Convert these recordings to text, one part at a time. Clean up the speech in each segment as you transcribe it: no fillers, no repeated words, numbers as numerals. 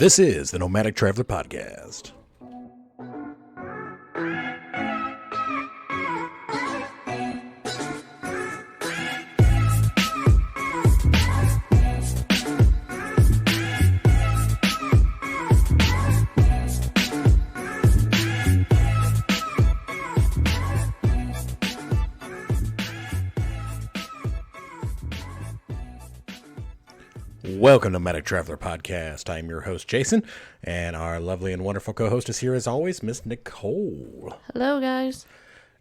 This is the Nomadic Traveler Podcast. Welcome to Nomadic Traveler Podcast. I'm your host, Jason, and our lovely and wonderful co-host is here as always, Miss Nicole. Hello, guys.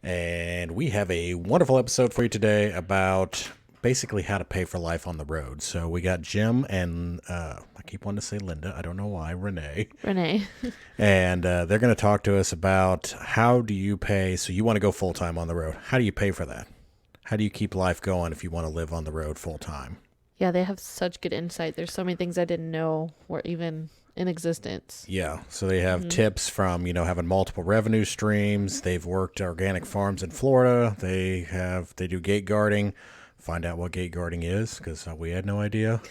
And we have a wonderful episode for you today about basically how to pay for life on the road. So we got Jim and, I keep wanting to say Linda, I don't know why, Renee. And they're going to talk to us about how do you pay, so you want to go full-time on the road. How do you pay for that? How do you keep life going if you want to live on the road full-time? Yeah, they have such good insight. There's so many things I didn't know were even in existence. Yeah, so they have tips from, having multiple revenue streams. They've worked organic farms in Florida. They do gate guarding. Find out what gate guarding is, because we had no idea.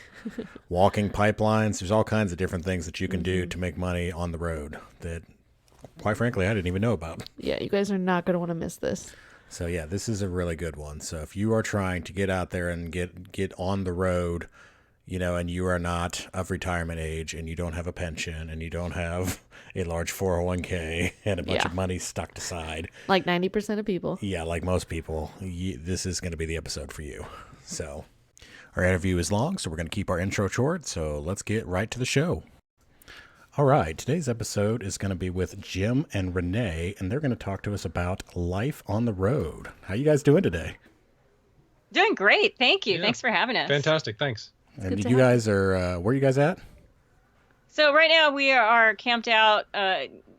Walking pipelines. There's all kinds of different things that you can do to make money on the road that, quite frankly, I didn't even know about. Yeah, you guys are not going to want to miss this. So yeah, this is a really good one. So if you are trying to get out there and get on the road, and you are not of retirement age and you don't have a pension and you don't have a large 401k and a bunch of money stuck aside. Like 90% of people. Yeah, like most people, this is going to be the episode for you. So our interview is long, so we're going to keep our intro short. So let's get right to the show. All right, today's episode is going to be with Jim and Renee, and they're going to talk to us about life on the road. How you guys doing today? Doing great. Thank you. Yeah. Thanks for having us. Fantastic. Thanks. And you guys are, where are you guys at? So right now we are camped out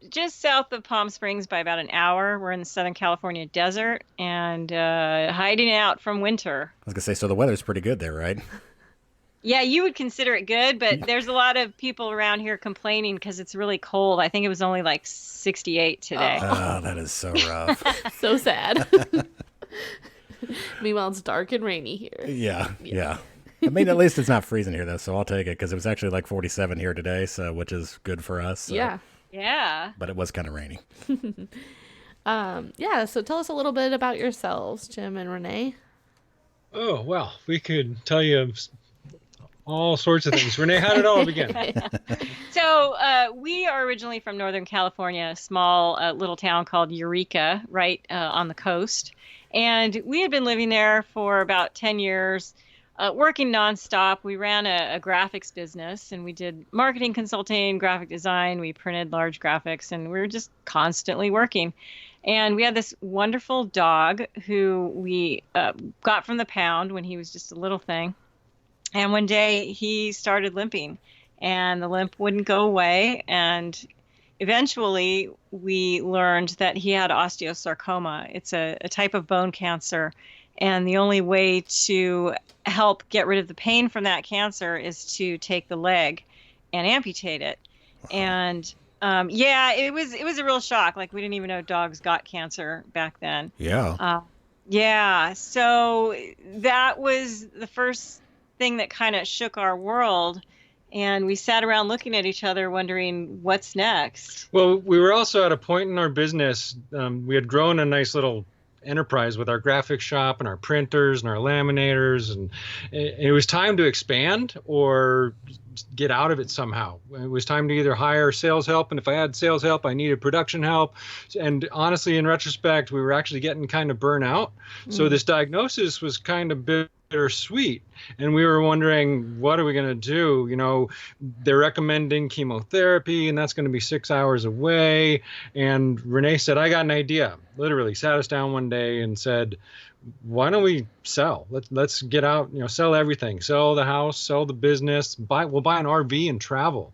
just south of Palm Springs by about an hour. We're in the Southern California desert and hiding out from winter. I was going to say, so the weather's pretty good there, right? Yeah, you would consider it good, but there's a lot of people around here complaining because it's really cold. I think it was only like 68 today. Oh, that is so rough. So sad. Meanwhile, it's dark and rainy here. Yeah. I mean, at least it's not freezing here, though, so I'll take it, because it was actually like 47 here today, so which is good for us. So. Yeah. But it was kind of rainy. So tell us a little bit about yourselves, Jim and Renee. Oh, well, we could tell you all sorts of things. Renee, how did it all begin? So we are originally from Northern California, a small little town called Eureka, right on the coast. And we had been living there for about 10 years, working nonstop. We ran a graphics business, and we did marketing consulting, graphic design. We printed large graphics, and we were just constantly working. And we had this wonderful dog who we got from the pound when he was just a little thing. And one day he started limping, and the limp wouldn't go away. And eventually we learned that he had osteosarcoma. It's a type of bone cancer. And the only way to help get rid of the pain from that cancer is to take the leg and amputate it. And it was a real shock. Like, we didn't even know dogs got cancer back then. Yeah. So that was the first thing that kind of shook our world, and we sat around looking at each other wondering what's next. Well, we were also at a point in our business. We had grown a nice little enterprise with our graphic shop and our printers and our laminators, and it was time to expand or get out of it somehow. It was time to either hire sales help, and if I had sales help, I needed production help. And honestly, in retrospect, we were actually getting kind of burnt out. So this diagnosis was kind of bittersweet, and we were wondering, what are we going to do? They're recommending chemotherapy, and that's going to be 6 hours away. And Renee said, I got an idea. Literally sat us down one day and said, why don't we sell? Let's get out, sell everything, sell the house, sell the business, we'll buy an RV and travel.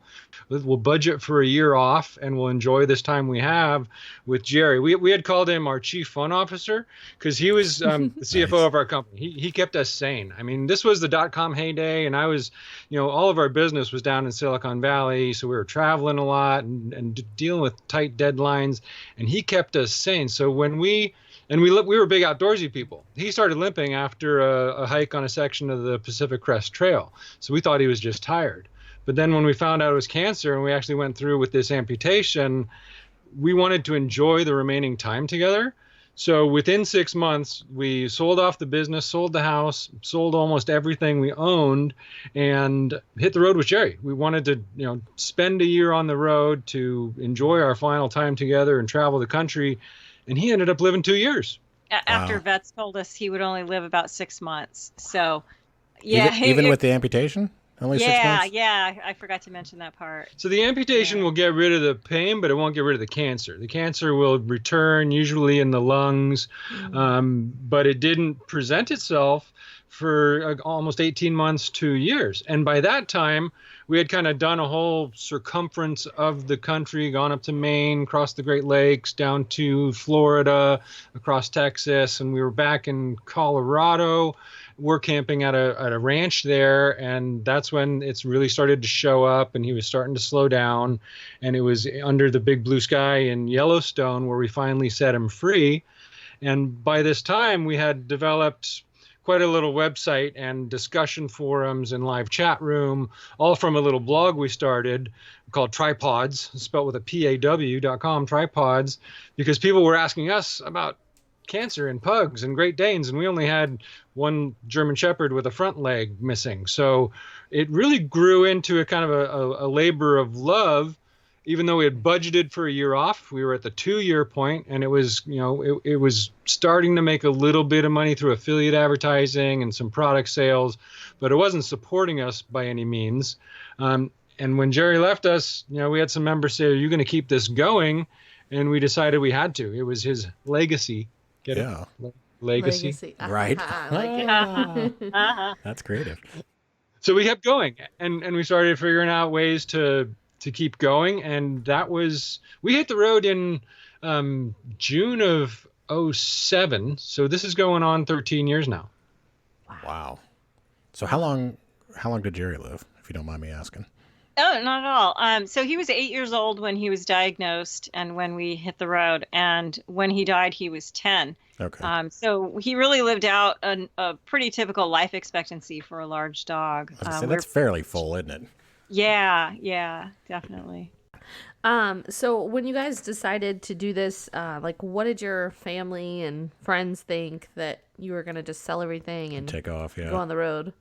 We'll budget for a year off, and we'll enjoy this time we have with Jerry. We had called him our chief fun officer because he was the CFO of our company. He kept us sane. I mean, this was the .com heyday, and I was, all of our business was down in Silicon Valley, so we were traveling a lot and dealing with tight deadlines, and he kept us sane. So when we were big outdoorsy people. He started limping after a hike on a section of the Pacific Crest Trail. So we thought he was just tired. But then when we found out it was cancer and we actually went through with this amputation, we wanted to enjoy the remaining time together. So within 6 months, we sold off the business, sold the house, sold almost everything we owned, and hit the road with Jerry. We wanted to, spend a year on the road to enjoy our final time together and travel the country. And he ended up living 2 years. After vets told us he would only live about 6 months. So, yeah. Even with the amputation? Only 6 months? Yeah, I forgot to mention that part. So the amputation will get rid of the pain, but it won't get rid of the cancer. The cancer will return, usually in the lungs, but it didn't present itself for almost 18 months, 2 years. And by that time, we had kind of done a whole circumference of the country, gone up to Maine, crossed the Great Lakes, down to Florida, across Texas, and we were back in Colorado. We're camping at a ranch there, and that's when it's really started to show up, and he was starting to slow down. And it was under the big blue sky in Yellowstone where we finally set him free. And by this time, we had developed quite a little website and discussion forums and live chat room, all from a little blog we started called Tripods, spelled with a PAW.com, Tripods, because people were asking us about cancer and pugs and Great Danes, and we only had one German Shepherd with a front leg missing. So it really grew into a kind of a labor of love. Even though we had budgeted for a year off, we were at the 2-year point, and it was, it was starting to make a little bit of money through affiliate advertising and some product sales, but it wasn't supporting us by any means. And when Jerry left us, we had some members say, "Are you going to keep this going?" And we decided we had to. It was his legacy. Get yeah. it? Legacy. Right. I like it. That's creative. So we kept going, and we started figuring out ways to keep going. And that was, we hit the road in June of 2007. So this is going on 13 years now. Wow. So how long did Jerry live, if you don't mind me asking? Oh, not at all. So he was 8 years old when he was diagnosed and when we hit the road. And when he died, he was 10. Okay. So he really lived out a pretty typical life expectancy for a large dog. So that's fairly full, isn't it? Yeah, definitely. So when you guys decided to do this, what did your family and friends think that you were going to just sell everything and take off, go on the road?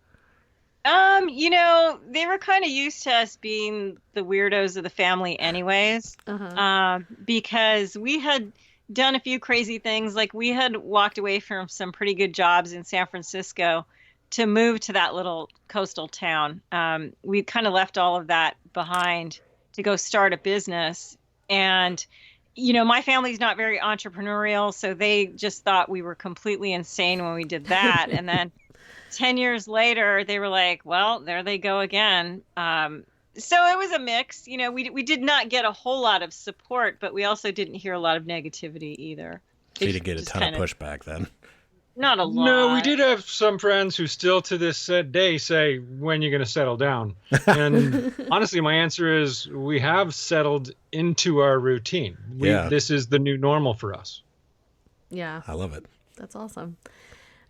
They were kind of used to us being the weirdos of the family anyways, because we had done a few crazy things. Like we had walked away from some pretty good jobs in San Francisco to move to that little coastal town. We kind of left all of that behind to go start a business. And, my family's not very entrepreneurial, so they just thought we were completely insane when we did that. And then 10 years later, they were like, well, there they go again. So it was a mix. We did not get a whole lot of support, but we also didn't hear a lot of negativity either. So you didn't get a ton of pushback then? Not a lot. No, we did have some friends who still to this day say, "When are you going to settle down?" And honestly, my answer is we have settled into our routine. This is the new normal for us. Yeah. I love it. That's awesome.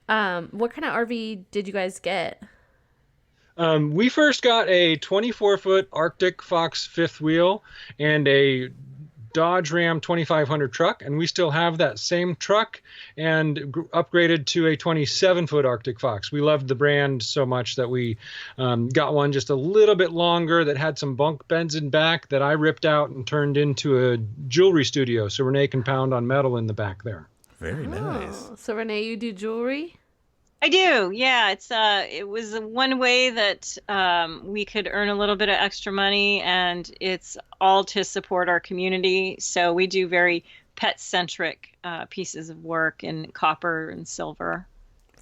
What kind of RV did you guys get? We first got a 24-foot Arctic Fox fifth wheel and a Dodge Ram 2500 truck, and we still have that same truck and upgraded to a 27-foot Arctic Fox. We loved the brand so much that we got one just a little bit longer that had some bunk beds in back that I ripped out and turned into a jewelry studio, so Renee can pound on metal in the back there. Very nice. So Renee, you do jewelry? I do. Yeah, it was one way that we could earn a little bit of extra money, and it's all to support our community. So we do very pet-centric pieces of work in copper and silver.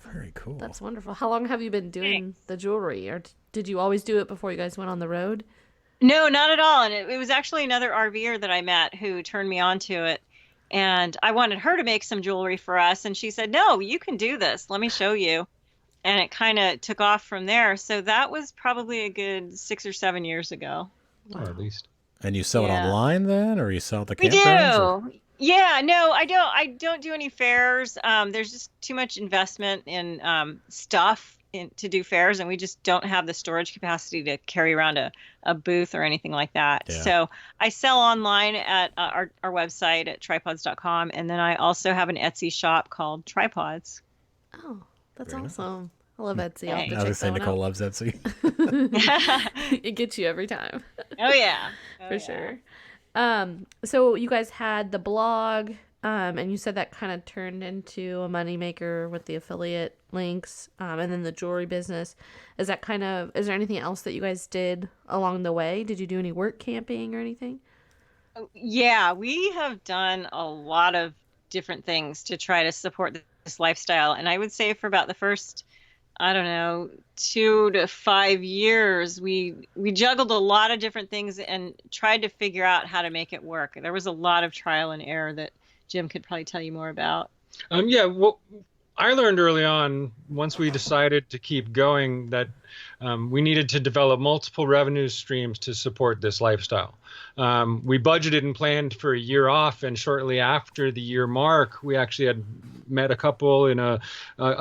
Very cool. That's wonderful. How long have you been doing the jewelry, or did you always do it before you guys went on the road? No, not at all. And it was actually another RVer that I met who turned me on to it. And I wanted her to make some jewelry for us. And she said, "No, you can do this. Let me show you." And it kind of took off from there. So that was probably a good 6 or 7 years ago. Or at least. And you sell it online then, or you sell at the We campgrounds? do. Yeah, no, I don't do any fairs. There's just too much investment in stuff. to do fairs, and we just don't have the storage capacity to carry around a booth or anything like that. Yeah. So I sell online at our website at tripods.com, and then I also have an Etsy shop called Tripods. Oh, that's Very awesome. I love Etsy. I'll have to I was check saying that Nicole one loves Etsy. out. It gets you every time. Oh yeah, For sure. So you guys had the blog, and you said that kind of turned into a moneymaker with the affiliate links, and then the jewelry business. Is there anything else that you guys did along the way? Did you do any work camping or anything? Yeah, we have done a lot of different things to try to support this lifestyle, and I would say for about the first, I don't know, 2 to 5 years, we juggled a lot of different things and tried to figure out how to make it work. There was a lot of trial and error that Jim could probably tell you more about. Yeah, well, I learned early on, once we decided to keep going, that we needed to develop multiple revenue streams to support this lifestyle. We budgeted and planned for a year off, and shortly after the year mark, we actually had met a couple in a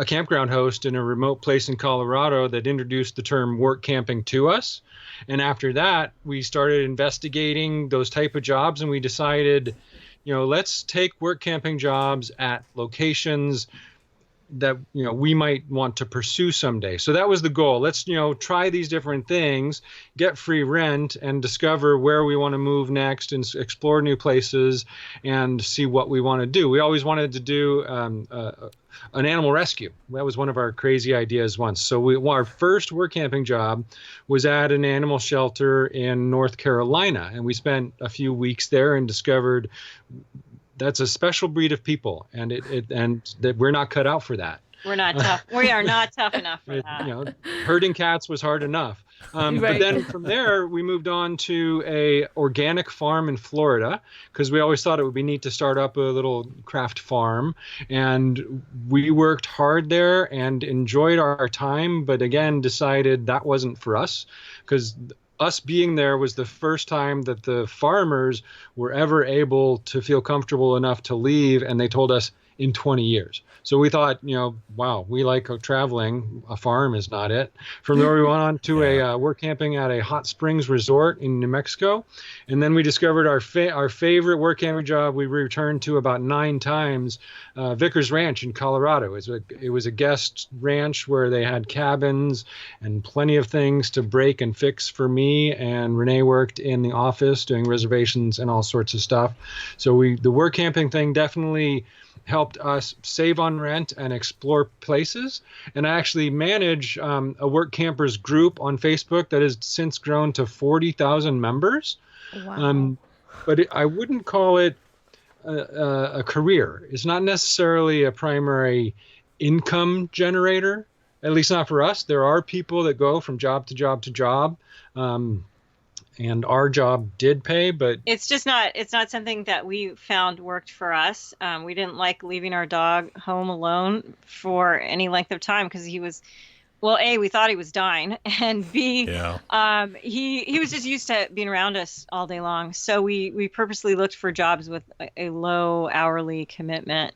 campground host in a remote place in Colorado that introduced the term work camping to us. And after that, we started investigating those type of jobs, and we decided, let's take work camping jobs at locations that we might want to pursue someday. So that was the goal. Let's try these different things, get free rent, and discover where we want to move next, and explore new places and see what we want to do. We always wanted to do an animal rescue. That was one of our crazy ideas once. So our first work camping job was at an animal shelter in North Carolina, and we spent a few weeks there and discovered that's a special breed of people, and that we're not cut out for that. We're not tough. We are not tough enough for that. Herding cats was hard enough. Right. But then from there, we moved on to a organic farm in Florida, because we always thought it would be neat to start up a little craft farm. And we worked hard there and enjoyed our time, but again, decided that wasn't for us, because us being there was the first time that the farmers were ever able to feel comfortable enough to leave, and they told us in 20 years. So we thought, wow, we like traveling. A farm is not it. From there, we went on to a work camping at a hot springs resort in New Mexico. And then we discovered our favorite work camping job we returned to about 9 times, Vickers Ranch in Colorado. It was a guest ranch where they had cabins and plenty of things to break and fix for me. And Renee worked in the office doing reservations and all sorts of stuff. So the work camping thing definitely helped us save on rent and explore places. And I actually manage a work campers group on Facebook that has since grown to 40,000 members. Wow. But I wouldn't call it a career. It's not necessarily a primary income generator, at least not for us. There are people that go from job to job to job. And our job did pay, but it's not something that we found worked for us. We didn't like leaving our dog home alone for any length of time, because he was, well, A, we thought he was dying, and B, he was just used to being around us all day long. So we purposely looked for jobs with a low hourly commitment.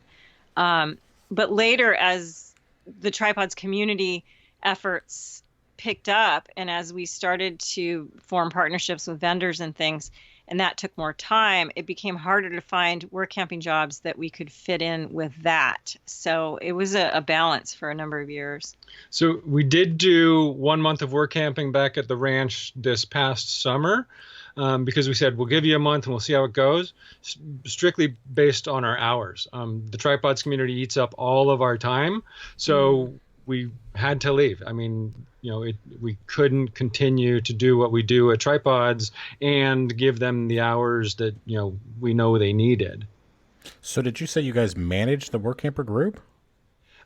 But later, as the Tripods community efforts picked up, and as we started to form partnerships with vendors and things, and that took more time, it became harder to find work camping jobs that we could fit in with that. So it was a balance for a number of years. So we did do 1 month of work camping back at the ranch this past summer, because we said, we'll give you a month and we'll see how it goes, strictly based on our hours. The Tripods community eats up all of our time. So we had to leave. I mean, we couldn't continue to do what we do at Tripods and give them the hours that, we know they needed. So did you say you guys managed the work camper group?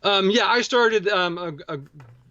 Yeah, I started a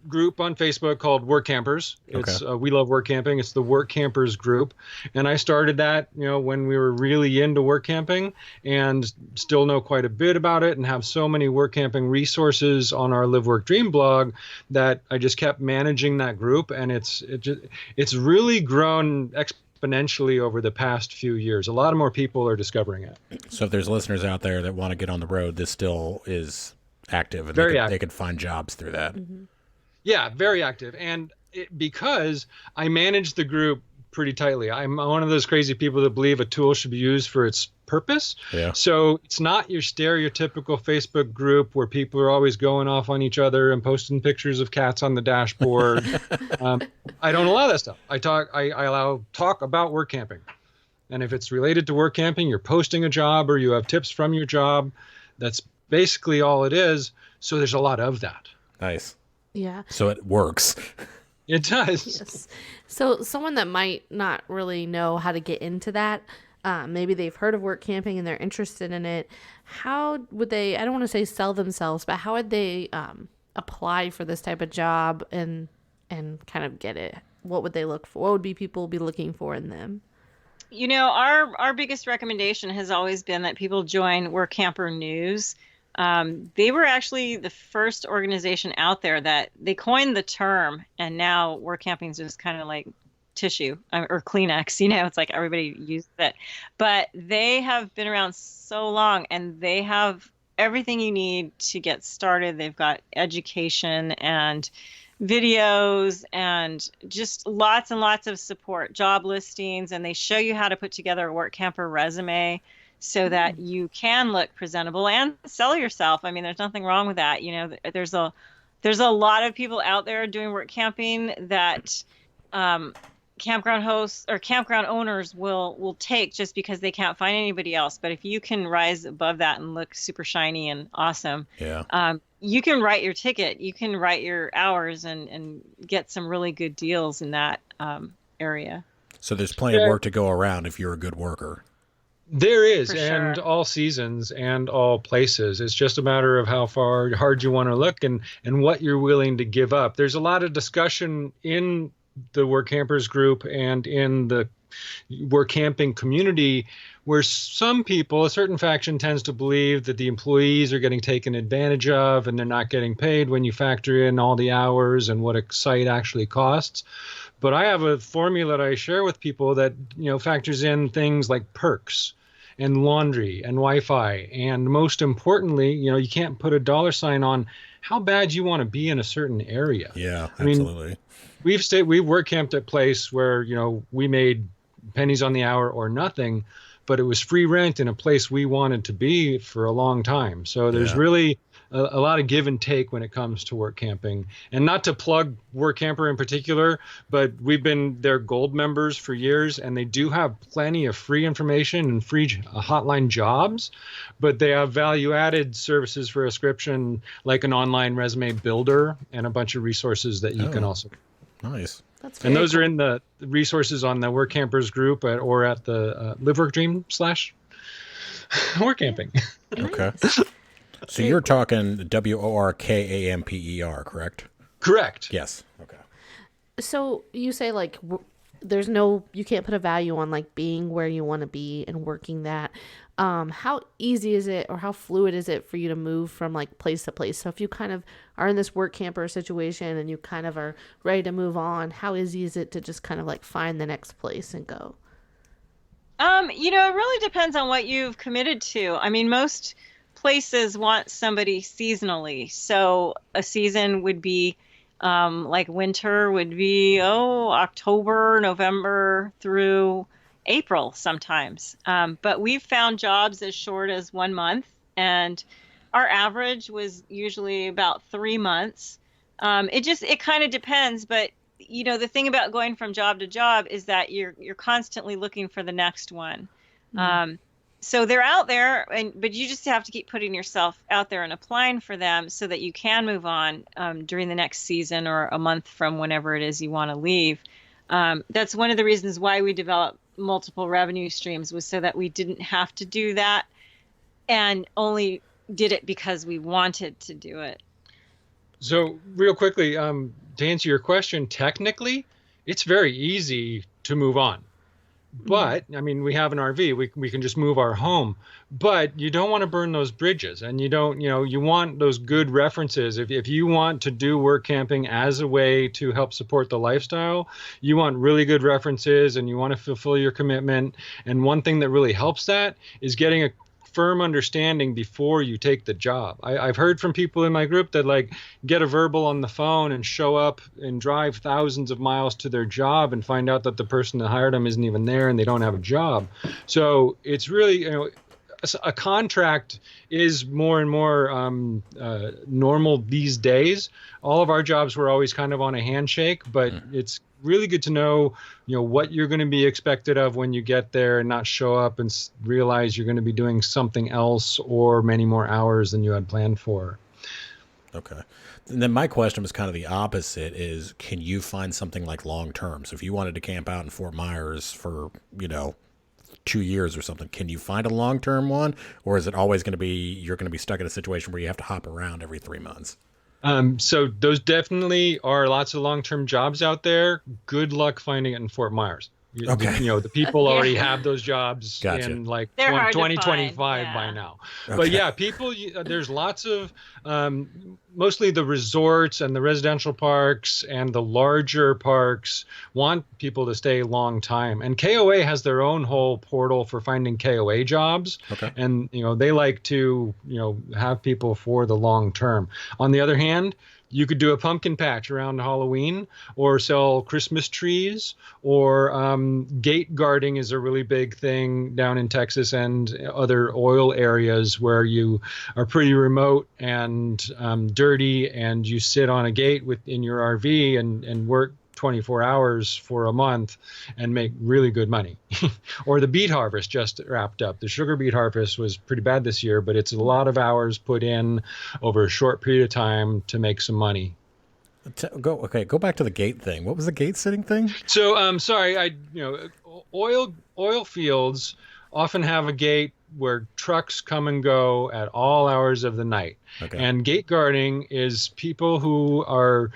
group on Facebook called Work Campers. It's we love work camping. It's the Work Campers group, and I started that when we were really into work camping, and still know quite a bit about it, and have so many work camping resources on our Live Work Dream blog that I just kept managing that group, and it's really grown exponentially over the past few years. A lot of more people are discovering it. So if there's listeners out there that want to get on the road, this still is active, and they could find jobs through that. Mm-hmm. Yeah, very active. And because I manage the group pretty tightly, I'm one of those crazy people that believe a tool should be used for its purpose. Yeah. So it's not your stereotypical Facebook group where people are always going off on each other and posting pictures of cats on the dashboard. I don't allow that stuff. I allow talk about work camping. And if it's related to work camping, you're posting a job or you have tips from your job. That's basically all it is. So there's a lot of that. Nice. Yeah. So it works. It does. Yes. So someone that might not really know how to get into that, maybe they've heard of work camping and they're interested in it. How would they, I don't want to say sell themselves, but how would they apply for this type of job and kind of get it? What would they look for? What would people be looking for in them? You know, our biggest recommendation has always been that people join Work Camper News. They were actually the first organization out there that they coined the term, and now work camping is just kind of like tissue or Kleenex, you know, it's like everybody uses it. But they have been around so long and they have everything you need to get started. They've got education and videos and just lots and lots of support, job listings, and they show you how to put together a work camper resume so that you can look presentable and sell yourself. I mean, there's nothing wrong with that. You know, there's a lot of people out there doing work camping that campground hosts or campground owners will take just because they can't find anybody else. But if you can rise above that and look super shiny and awesome, you can write your ticket, you can write your hours and get some really good deals in that area. So there's plenty of work to go around if you're a good worker. There is, For and sure. all seasons and all places. It's just a matter of how hard you want to look and what you're willing to give up. There's a lot of discussion in the Work Campers group and in the work camping community where some people, a certain faction tends to believe that the employees are getting taken advantage of and they're not getting paid when you factor in all the hours and what a site actually costs. But I have a formula that I share with people that, you know, factors in things like perks and laundry and Wi-Fi. And most importantly, you know, you can't put a dollar sign on how bad you want to be in a certain area. Yeah, I mean, absolutely. we've work camped at a place where, you know, we made pennies on the hour or nothing, but it was free rent in a place we wanted to be for a long time. So there's really a lot of give and take when it comes to work camping. And not to plug Work Camper in particular, but we've been their gold members for years, and they do have plenty of free information and free hotline jobs, but they have value-added services for a subscription, like an online resume builder and a bunch of resources that you can also. Nice. That's And those are in the resources on the Work Campers group or at the Live Work Dream / Work Camping. Okay. So you're talking WORKAMPER, correct? Correct. Yes. Okay. So you say like you can't put a value on like being where you want to be and working that. How easy is it or how fluid is it for you to move from like place to place? So if you kind of are in this work camper situation and you kind of are ready to move on, how easy is it to just kind of like find the next place and go? You know, it really depends on what you've committed to. I mean, most places want somebody seasonally. So a season would be like winter would be, October, November through April sometimes. But we've found jobs as short as 1 month, and our average was usually about 3 months. It kind of depends, but you know, the thing about going from job to job is that you're constantly looking for the next one. So they're out there, but you just have to keep putting yourself out there and applying for them so that you can move on during the next season or a month from whenever it is you want to leave. That's one of the reasons why we developed multiple revenue streams, was so that we didn't have to do that and only did it because we wanted to do it. So real quickly, to answer your question, technically, it's very easy to move on. But I mean, we have an RV, we can just move our home, but you don't want to burn those bridges, and you don't, you know, you want those good references. If you want to do work camping as a way to help support the lifestyle, you want really good references and you want to fulfill your commitment. And one thing that really helps that is getting a firm understanding before you take the job. I've heard from people in my group that like get a verbal on the phone and show up and drive thousands of miles to their job and find out that the person that hired them isn't even there and they don't have a job. So it's really, a contract is more and more normal these days. All of our jobs were always kind of on a handshake, but it's really good to know, what you're going to be expected of when you get there and not show up and realize you're going to be doing something else or many more hours than you had planned for. Okay. And then my question was kind of the opposite is, can you find something like long term? So if you wanted to camp out in Fort Myers for, 2 years or something, can you find a long-term one, or is it always going to be you're going to be stuck in a situation where you have to hop around every 3 months? So those definitely are lots of long-term jobs out there. Good luck finding it in Fort Myers. Okay. The people already have those jobs in like They're hard to 2025 find, by now. Okay. But yeah, people, there's lots of, mostly the resorts and the residential parks and the larger parks want people to stay a long time. And KOA has their own whole portal for finding KOA jobs. Okay. And, they like to, have people for the long term. On the other hand, you could do a pumpkin patch around Halloween or sell Christmas trees, or gate guarding is a really big thing down in Texas and other oil areas where you are pretty remote and dirty, and you sit on a gate in your RV and work 24 hours for a month and make really good money. Or the beet harvest just wrapped up. The sugar beet harvest was pretty bad this year, but it's a lot of hours put in over a short period of time to make some money. Go back to the gate thing. What was the gate sitting thing? So sorry, oil fields often have a gate where trucks come and go at all hours of the night. Okay. And gate guarding is people who are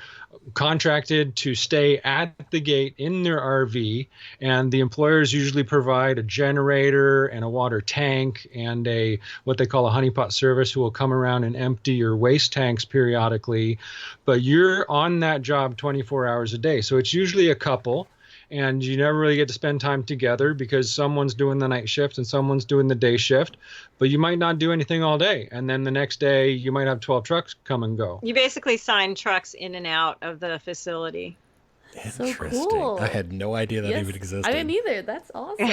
contracted to stay at the gate in their RV, and the employers usually provide a generator and a water tank and what they call a honeypot service, who will come around and empty your waste tanks periodically. But you're on that job 24 hours a day. So it's usually a couple, and you never really get to spend time together because someone's doing the night shift and someone's doing the day shift, but you might not do anything all day. And then the next day you might have 12 trucks come and go. You basically sign trucks in and out of the facility. So Interesting. cool. I had no idea that Yes, even existed. I didn't either. That's awesome.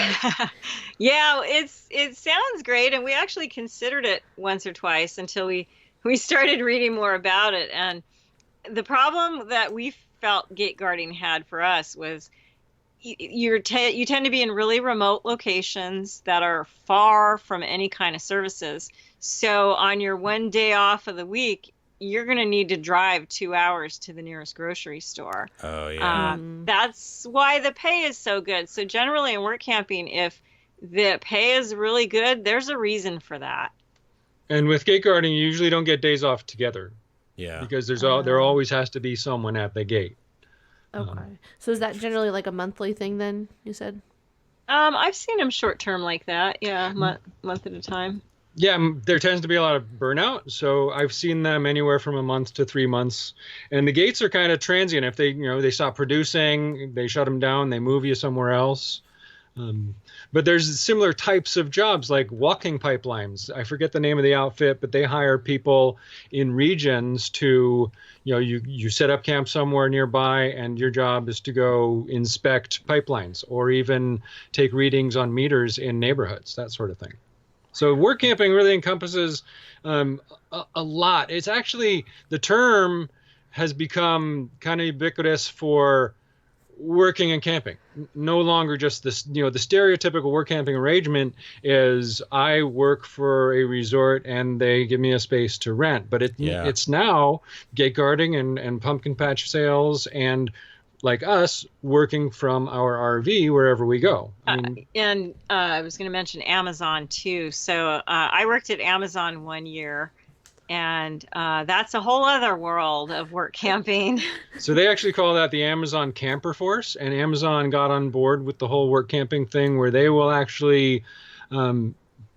Yeah, it sounds great, and we actually considered it once or twice until we started reading more about it. And the problem that we felt gate guarding had for us was you tend to be in really remote locations that are far from any kind of services. So on your one day off of the week, you're going to need to drive 2 hours to the nearest grocery store. Oh, yeah. That's why the pay is so good. So generally in work camping, if the pay is really good, there's a reason for that. And with gate guarding, you usually don't get days off together. Yeah. Because there always has to be someone at the gate. Okay. So is that generally like a monthly thing then, you said? I've seen them short term like that. Yeah, month at a time. Yeah, there tends to be a lot of burnout. So I've seen them anywhere from a month to 3 months. And the gates are kind of transient. If they stop producing, they shut them down, they move you somewhere else. But there's similar types of jobs like walking pipelines. I forget the name of the outfit, but they hire people in regions to, you set up camp somewhere nearby, and your job is to go inspect pipelines or even take readings on meters in neighborhoods, that sort of thing. So work camping really encompasses a lot. It's actually, the term has become kind of ubiquitous for working and camping. No longer just this, the stereotypical work camping arrangement is I work for a resort and they give me a space to rent. But it's now gate guarding and pumpkin patch sales and, like us, working from our RV wherever we go. I was going to mention Amazon too. So I worked at Amazon 1 year. And that's a whole other world of work camping. So they actually call that the Amazon Camper Force. And Amazon got on board with the whole work camping thing where they will actually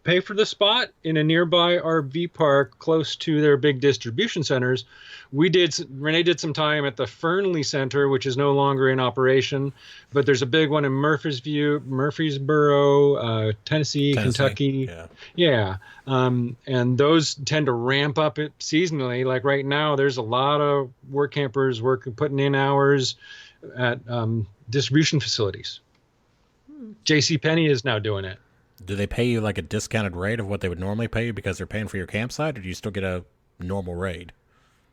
pay for the spot in a nearby RV park close to their big distribution centers. Renee did some time at the Fernley Center, which is no longer in operation, but there's a big one in Murfreesboro, Tennessee, Kentucky. Yeah. And those tend to ramp up it seasonally. Like right now, there's a lot of work campers putting in hours at distribution facilities. JCPenney is now doing it. Do they pay you like a discounted rate of what they would normally pay you because they're paying for your campsite, or do you still get a normal rate?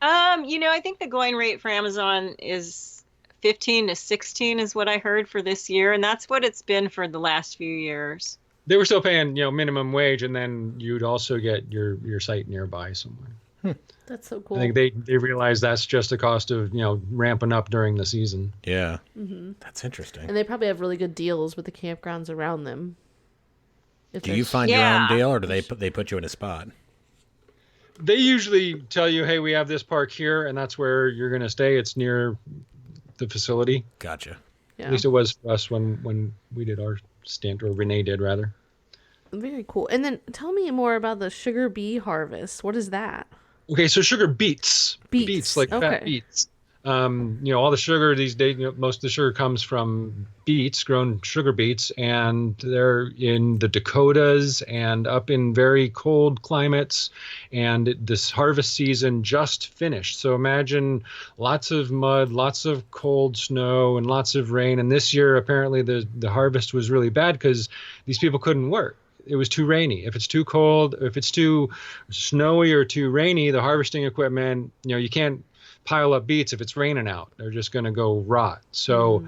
I think the going rate for Amazon is 15 to 16 is what I heard for this year, and that's what it's been for the last few years. They were still paying, minimum wage, and then you'd also get your site nearby somewhere. That's so cool. I think they realize that's just the cost of, ramping up during the season. Yeah. That's interesting. And they probably have really good deals with the campgrounds around them. Do you find your own deal, or do they put you in a spot? They usually tell you, hey, we have this park here, and that's where you're going to stay. It's near the facility. Gotcha. Yeah. At least it was for us when we did our stint, or Renee did, rather. Very cool. And then tell me more about the sugar bee harvest. What is that? Okay, so sugar beets. Beets, like fat beets. All the sugar these days, most of the sugar comes from beets, grown sugar beets, and they're in the Dakotas and up in very cold climates. And this harvest season just finished. So imagine lots of mud, lots of cold snow, and lots of rain. And this year, apparently, the harvest was really bad because these people couldn't work. It was too rainy. If it's too cold, if it's too snowy or too rainy, the harvesting equipment, you can't pile up beets if it's raining out. They're just going to go rot. So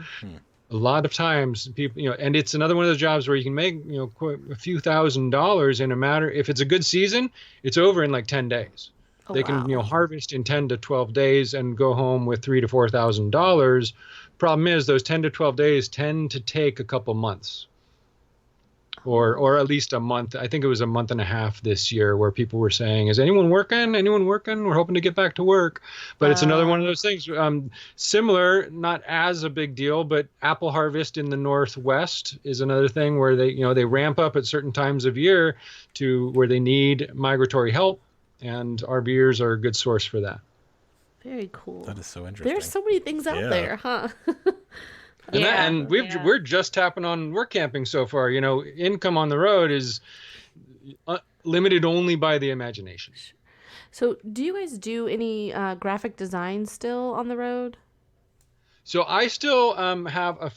a lot of times people, and it's another one of those jobs where you can make, a few $1,000s in a matter. If it's a good season, it's over in like 10 days. They can, harvest in 10 to 12 days and go home with $3,000 to $4,000. Problem is those 10 to 12 days tend to take a couple months. Or at least a month. I think it was a month and a half this year where people were saying, is anyone working? We're hoping to get back to work. But it's another one of those things. Similar, not as a big deal, but apple harvest in the Northwest is another thing where they ramp up at certain times of year to where they need migratory help. And RVers are a good source for that. Very cool. That is so interesting. There's so many things out there, huh? We're just tapping on work camping so far. Income on the road is limited only by the imagination. So do you guys do any graphic design still on the road? So I still have a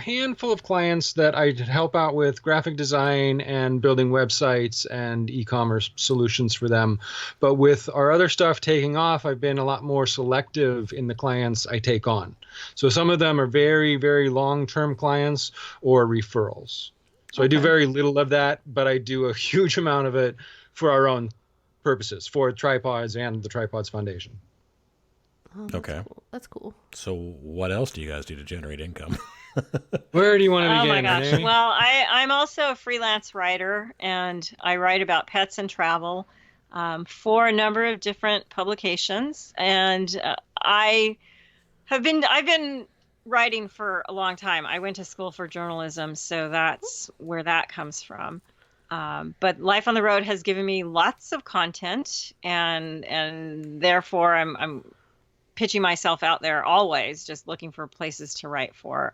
handful of clients that I help out with graphic design and building websites and e-commerce solutions for them. But with our other stuff taking off, I've been a lot more selective in the clients I take on. So some of them are very, very long-term clients or referrals. So I do very little of that, but I do a huge amount of it for our own purposes, for tripods and the Tripods Foundation. Oh, that's cool. So what else do you guys do to generate income? Where do you want to begin? Oh my gosh. Renee? Well, I'm also a freelance writer, and I write about pets and travel for a number of different publications. And I've been writing for a long time. I went to school for journalism, so that's where that comes from. But life on the road has given me lots of content, and therefore I'm pitching myself out there always, just looking for places to write for.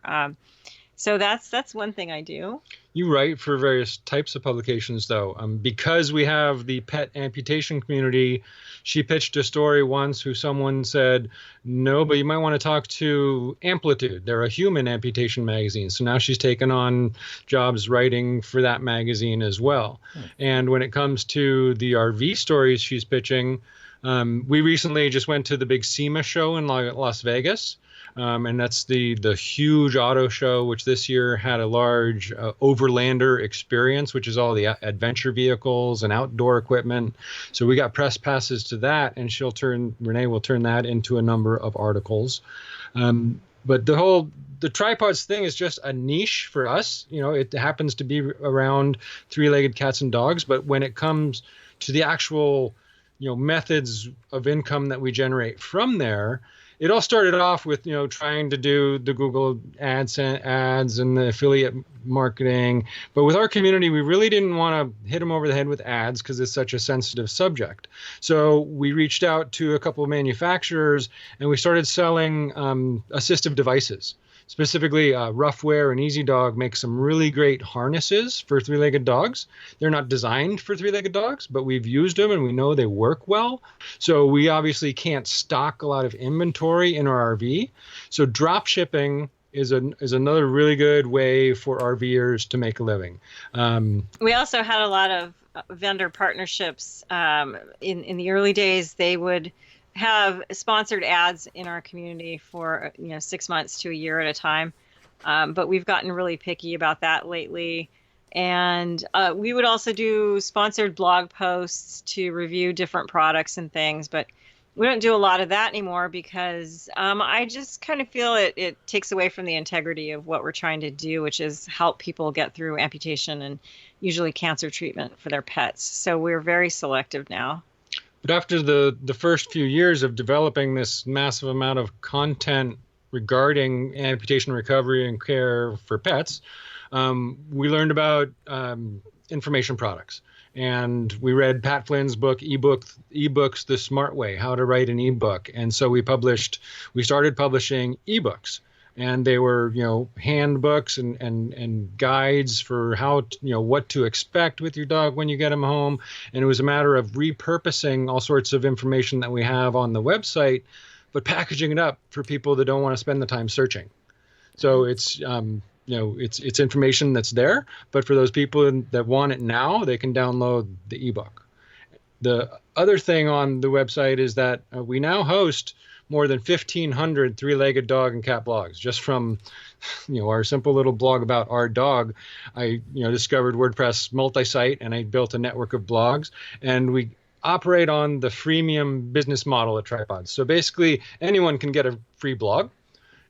So that's one thing I do. You write for various types of publications, though. Because we have the pet amputation community, she pitched a story once who someone said, no, but you might want to talk to Amplitude. They're a human amputation magazine. So now she's taken on jobs writing for that magazine as well. And when it comes to the RV stories she's pitching, we recently just went to the big SEMA show in Las Vegas. And that's the huge auto show, which this year had a large overlander experience, which is all the adventure vehicles and outdoor equipment. So we got press passes to that, and Renee will turn that into a number of articles. But the tripods thing is just a niche for us. It happens to be around three-legged cats and dogs, but when it comes to the actual methods of income that we generate from there, it all started off with, trying to do the Google ads and the affiliate marketing. But with our community, we really didn't want to hit them over the head with ads because it's such a sensitive subject. So we reached out to a couple of manufacturers and we started selling assistive devices. Specifically, Roughwear and Easy Dog make some really great harnesses for three-legged dogs. They're not designed for three-legged dogs, but we've used them and we know they work well. So we obviously can't stock a lot of inventory in our RV. So drop shipping is another really good way for RVers to make a living. We also had a lot of vendor partnerships. In the early days, they would have sponsored ads in our community for 6 months to a year at a time, but we've gotten really picky about that lately. And we would also do sponsored blog posts to review different products and things, but we don't do a lot of that anymore because I just kind of feel it takes away from the integrity of what we're trying to do, which is help people get through amputation and usually cancer treatment for their pets. So we're very selective now. But after the first few years of developing this massive amount of content regarding amputation recovery and care for pets, we learned about information products. And we read Pat Flynn's book, eBooks the Smart Way, How to Write an eBook. And so we started publishing eBooks. And they were, handbooks and guides for how, what to expect with your dog when you get them home. And it was a matter of repurposing all sorts of information that we have on the website, but packaging it up for people that don't want to spend the time searching. So it's, it's information that's there, but for those people that want it now, they can download the ebook. The other thing on the website is that we now host more than 1,500 three-legged dog and cat blogs. Just from, our simple little blog about our dog, I, discovered WordPress multi-site and I built a network of blogs. And we operate on the freemium business model at Tripods. So basically, anyone can get a free blog.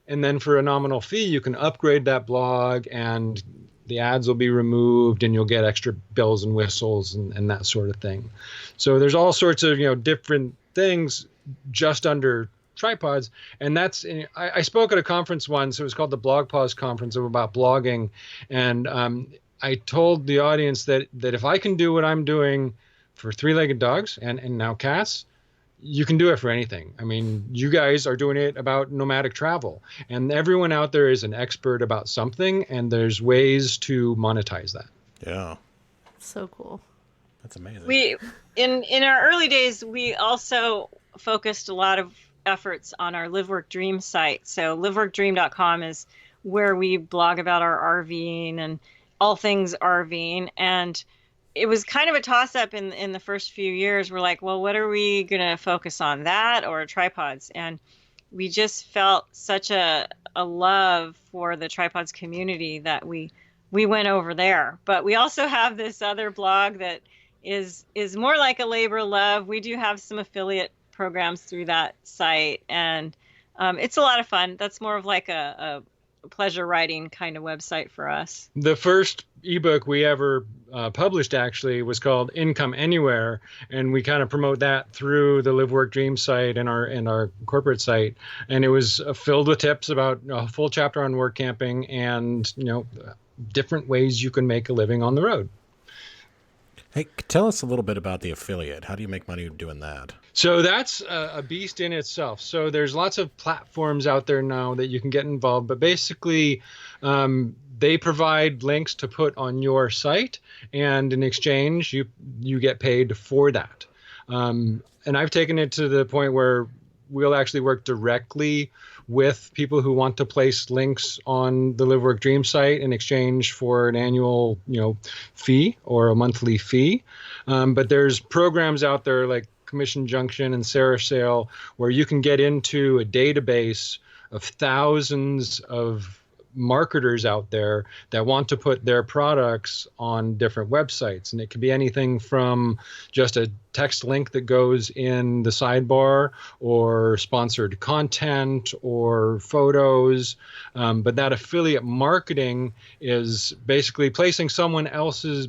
And then for a nominal fee, you can upgrade that blog and the ads will be removed and you'll get extra bells and whistles and that sort of thing. So there's all sorts of, different things just under Tripods. And that's, I spoke at a conference once. It was called the Blog Pause Conference about blogging. And I told the audience that if I can do what I'm doing for three-legged dogs and now cats, you can do it for anything. I mean, you guys are doing it about nomadic travel, and everyone out there is an expert about something, and there's ways to monetize that. Yeah. So cool. That's amazing. We, in our early days, we also focused a lot of efforts on our Live Work Dream site. So liveworkdream.com is where we blog about our RVing and all things RVing. And it was kind of a toss-up in the first few years. We're like, well, what are we going to focus on, that or Tripods? And we just felt such a love for the Tripods community that we went over there. But we also have this other blog that is more like a labor of love. We do have some affiliate programs through that site, and it's a lot of fun. That's more of like a pleasure writing kind of website for us. The first ebook we ever published actually was called Income Anywhere, and we kind of promote that through the Live Work Dream site and our corporate site. And it was filled with tips about a full chapter on work camping and different ways you can make a living on the road. Hey, tell us a little bit about the affiliate. How do you make money doing that? So that's a beast in itself. So there's lots of platforms out there now that you can get involved, but basically they provide links to put on your site, and in exchange, you get paid for that. And I've taken it to the point where we'll actually work directly with people who want to place links on the Live Work Dream site in exchange for an annual, fee or a monthly fee. But there's programs out there like Commission Junction and Sarah Sale where you can get into a database of thousands of marketers out there that want to put their products on different websites. And it could be anything from just a text link that goes in the sidebar or sponsored content or photos. But that affiliate marketing is basically placing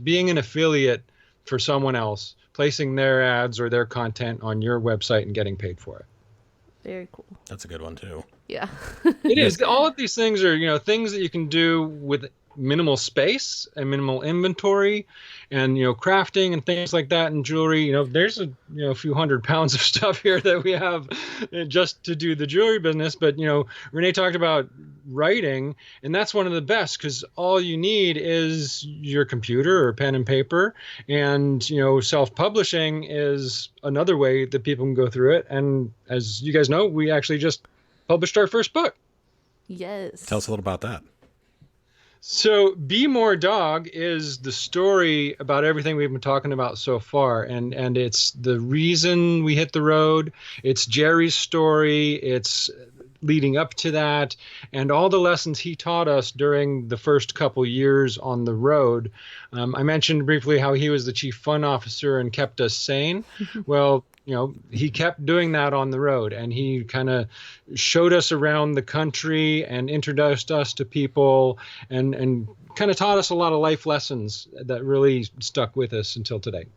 being an affiliate for someone else, placing their ads or their content on your website and getting paid for it. Very cool. That's a good one too. Yeah. It is. All of these things are, things that you can do with minimal space and minimal inventory and, crafting and things like that in jewelry. There's a few 100 pounds of stuff here that we have just to do the jewelry business. But, Renee talked about writing, and that's one of the best because all you need is your computer or pen and paper. And, self-publishing is another way that people can go through it. And as you guys know, we actually just published our first book. Yes. Tell us a little about that. So Be More Dog is the story about everything we've been talking about so far. And it's the reason we hit the road. It's Jerry's story. It's leading up to that and all the lessons he taught us during the first couple years on the road. I mentioned briefly how he was the chief fun officer and kept us sane. Well, he kept doing that on the road, and he kind of showed us around the country and introduced us to people and kind of taught us a lot of life lessons that really stuck with us until today.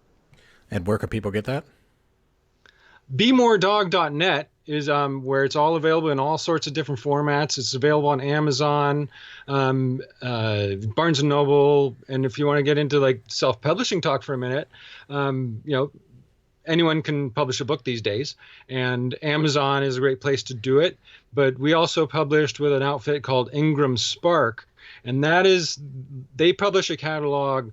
And where can people get that? BeMoreDog.net is where it's all available in all sorts of different formats. It's available on Amazon, Barnes & Noble, and if you want to get into like self-publishing talk for a minute, anyone can publish a book these days, and Amazon is a great place to do it. But we also published with an outfit called Ingram Spark, and they publish a catalog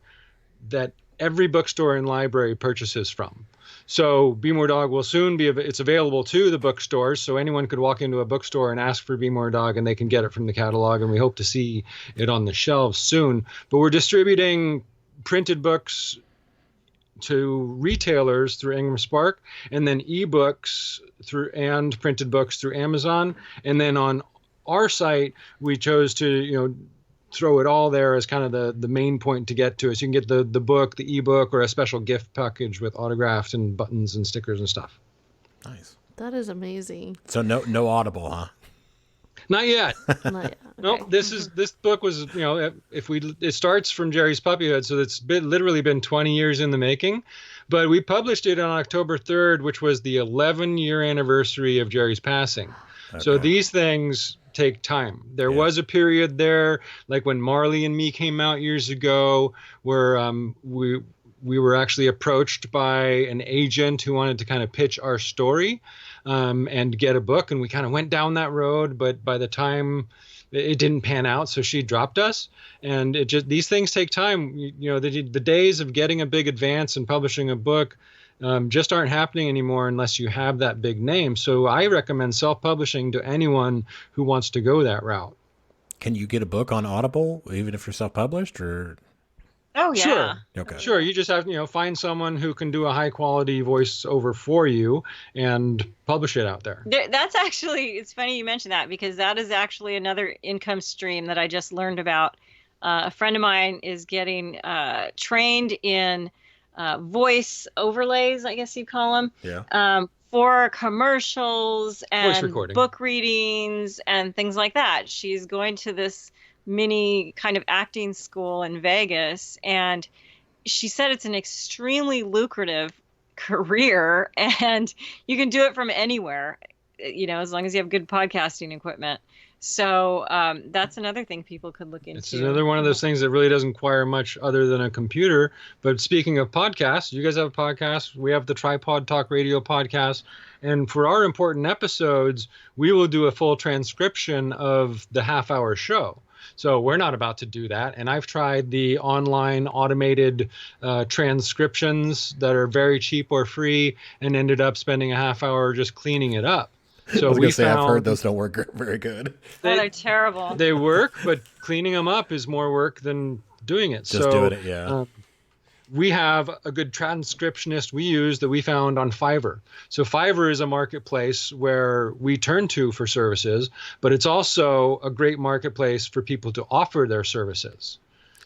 that every bookstore and library purchases from. So Be More Dog will soon it's available to the bookstores, so anyone could walk into a bookstore and ask for Be More Dog, and they can get it from the catalog, and we hope to see it on the shelves soon. But we're distributing printed books to retailers through Ingram Spark, and then ebooks and printed books through Amazon. And then on our site, we chose to, throw it all there as kind of the main point to get to it. So you can get the book, the ebook, or a special gift package with autographs and buttons and stickers and stuff. Nice. That is amazing. So no Audible, huh? Not yet. Not yet. Okay. Nope. This book was, it starts from Jerry's puppyhood, so it's literally been 20 years in the making. But we published it on October 3rd, which was the 11-year anniversary of Jerry's passing. Okay. So these things take time. There was a period there, like when Marley and Me came out years ago, where we were actually approached by an agent who wanted to kind of pitch our story and get a book, and we kind of went down that road. But by the time it didn't pan out, so she dropped us. And these things take time. The days of getting a big advance and publishing a book just aren't happening anymore unless you have that big name. So I recommend self-publishing to anyone who wants to go that route. Can you get a book on Audible even if you're self-published, or? Oh, yeah. Sure. Okay. Sure. You just have, find someone who can do a high quality voiceover for you and publish it out there. That's actually, it's funny you mentioned that, because that is actually another income stream that I just learned about. A friend of mine is getting trained in voice overlays, I guess you call them. Yeah. For commercials and recording, book readings and things like that. She's going to this mini kind of acting school in Vegas, and she said it's an extremely lucrative career, and you can do it from anywhere, as long as you have good podcasting equipment. So that's another thing people could look into. It's another one of those things that really doesn't require much other than a computer. But speaking of podcasts, you guys have a podcast. We have the Tripod Talk Radio podcast. And for our important episodes, we will do a full transcription of the half-hour show. So we're not about to do that. And I've tried the online automated transcriptions that are very cheap or free and ended up spending a half hour just cleaning it up. So I was going to say, I've heard those don't work very good. They're terrible. They work, but cleaning them up is more work than doing it. Just doing it, yeah. We have a good transcriptionist we use that we found on Fiverr. So Fiverr is a marketplace where we turn to for services, but it's also a great marketplace for people to offer their services.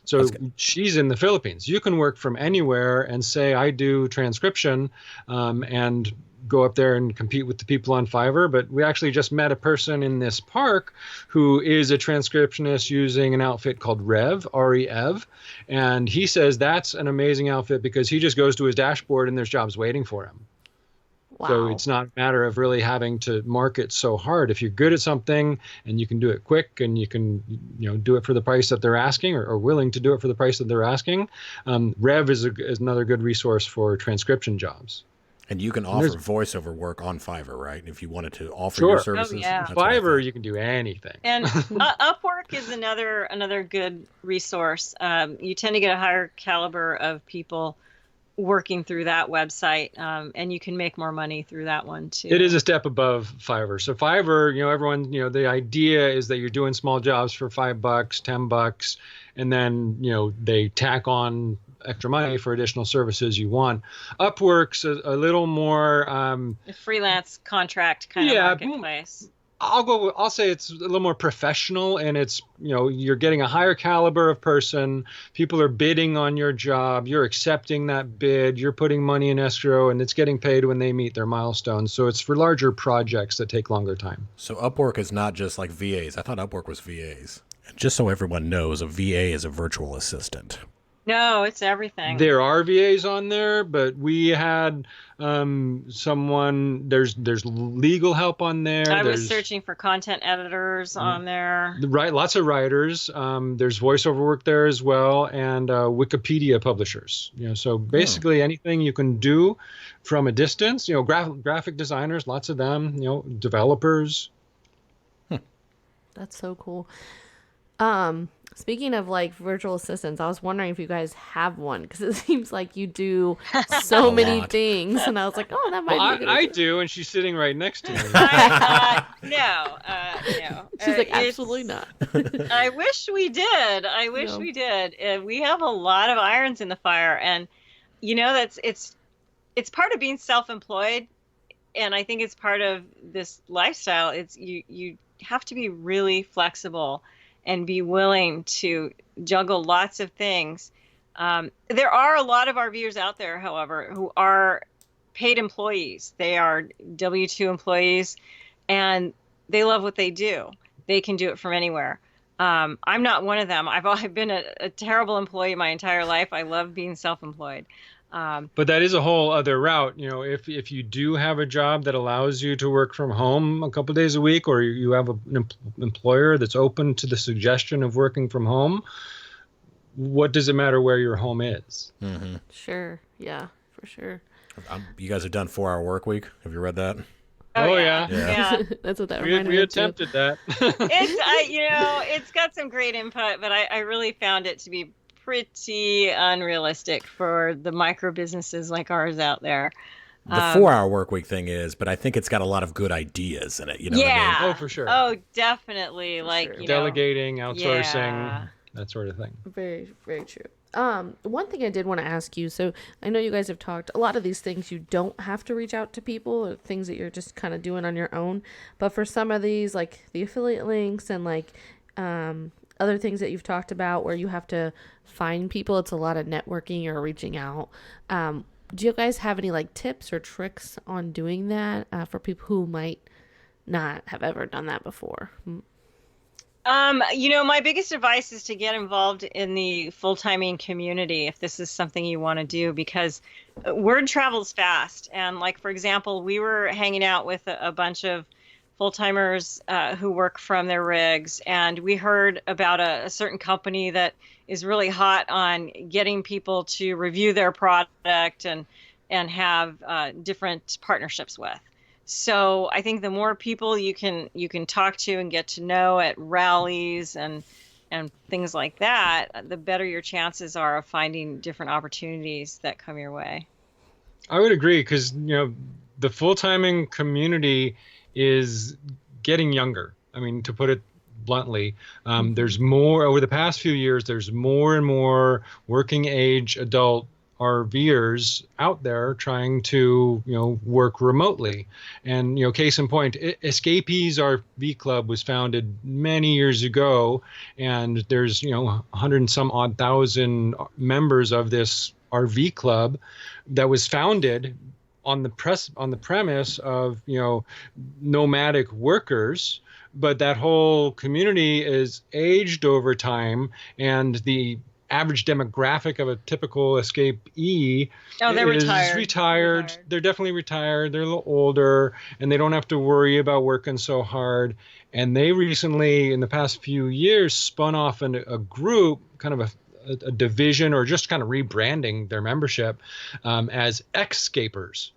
So she's in the Philippines. You can work from anywhere and say, I do transcription, and go up there and compete with the people on Fiverr. But we actually just met a person in this park who is a transcriptionist using an outfit called Rev, R-E-V. And he says that's an amazing outfit because he just goes to his dashboard and there's jobs waiting for him. So it's not a matter of really having to market so hard. If you're good at something and you can do it quick and you can, do it for the price that they're asking, or willing to do it for the price that they're asking, Rev is another good resource for transcription jobs. And you can offer voiceover work on Fiverr, right? If you wanted to offer Sure. your services. Oh, yeah. Fiverr, you can do anything. And Upwork is another good resource. You tend to get a higher caliber of people working through that website, and you can make more money through that one too. It is a step above Fiverr. So Fiverr, everyone, the idea is that you're doing small jobs for $5, $10, and then, they tack on extra money for additional services you want. Upwork's a little more a freelance contract kind of marketplace. I'll say it's a little more professional, and it's, you're getting a higher caliber of person. People are bidding on your job. You're accepting that bid. You're putting money in escrow, and it's getting paid when they meet their milestones. So it's for larger projects that take longer time. So Upwork is not just like VAs. I thought Upwork was VAs. And just so everyone knows, a VA is a virtual assistant. No, it's everything. There are VAs on there, but we had someone. There's legal help on there. I was searching for content editors on there. Right, lots of writers. There's voiceover work there as well, and Wikipedia publishers. So basically anything you can do from a distance. Graphic designers, lots of them. Developers. That's so cool. Speaking of like virtual assistants, I was wondering if you guys have one, because it seems like you do so many things, and I was like, oh, that might be a good I do, and she's sitting right next to me. No. She's like, absolutely not. I wish we did. We did. We have a lot of irons in the fire, and it's part of being self-employed, and I think it's part of this lifestyle. It's you have to be really flexible and be willing to juggle lots of things. There are a lot of RVers out there, however, who are paid employees. They are W-2 employees, and they love what they do. They can do it from anywhere. I'm not one of them. I've been a terrible employee my entire life. I love being self-employed. But that is a whole other route. If you do have a job that allows you to work from home a couple days a week, or you have an employer that's open to the suggestion of working from home, what does it matter where your home is? Mm-hmm. Sure. Yeah, for sure. You guys have done 4-hour work week. Have you read that? Oh yeah. That's what that reminded me We of, attempted that. It's got some great input, but I really found it to be pretty unrealistic for the micro businesses like ours out there. The 4-hour work week thing is, but I think it's got a lot of good ideas in it. You know what I mean? Oh, for sure. Oh, definitely. Delegating, outsourcing, that sort of thing. Very, very true. One thing I did want to ask you, so I know you guys have talked a lot of these things, you don't have to reach out to people, or things that you're just kind of doing on your own. But for some of these, like the affiliate links and like other things that you've talked about where you have to find people, it's a lot of networking or reaching out. Do you guys have any like tips or tricks on doing that for people who might not have ever done that before? My biggest advice is to get involved in the full-timing community if this is something you want to do, because word travels fast. And like, for example, we were hanging out with a bunch of full-timers who work from their rigs, and we heard about a certain company that is really hot on getting people to review their product and have different partnerships with. So I think the more people you can talk to and get to know at rallies and things like that, the better your chances are of finding different opportunities that come your way. I would agree, because the full-timing community is getting younger. I mean, to put it bluntly, there's more over the past few years. There's more and more working age adult RVers out there trying to work remotely. And case in point, Escapees RV Club was founded many years ago, and there's 100 and some odd thousand members of this RV club that was founded on the premise of nomadic workers. But that whole community is aged over time, and the average demographic of a typical escapee they're is retired. They're definitely retired. They're a little older, and they don't have to worry about working so hard. And they recently, in the past few years, spun off a group, kind of a division, or just kind of rebranding their membership as Escapers.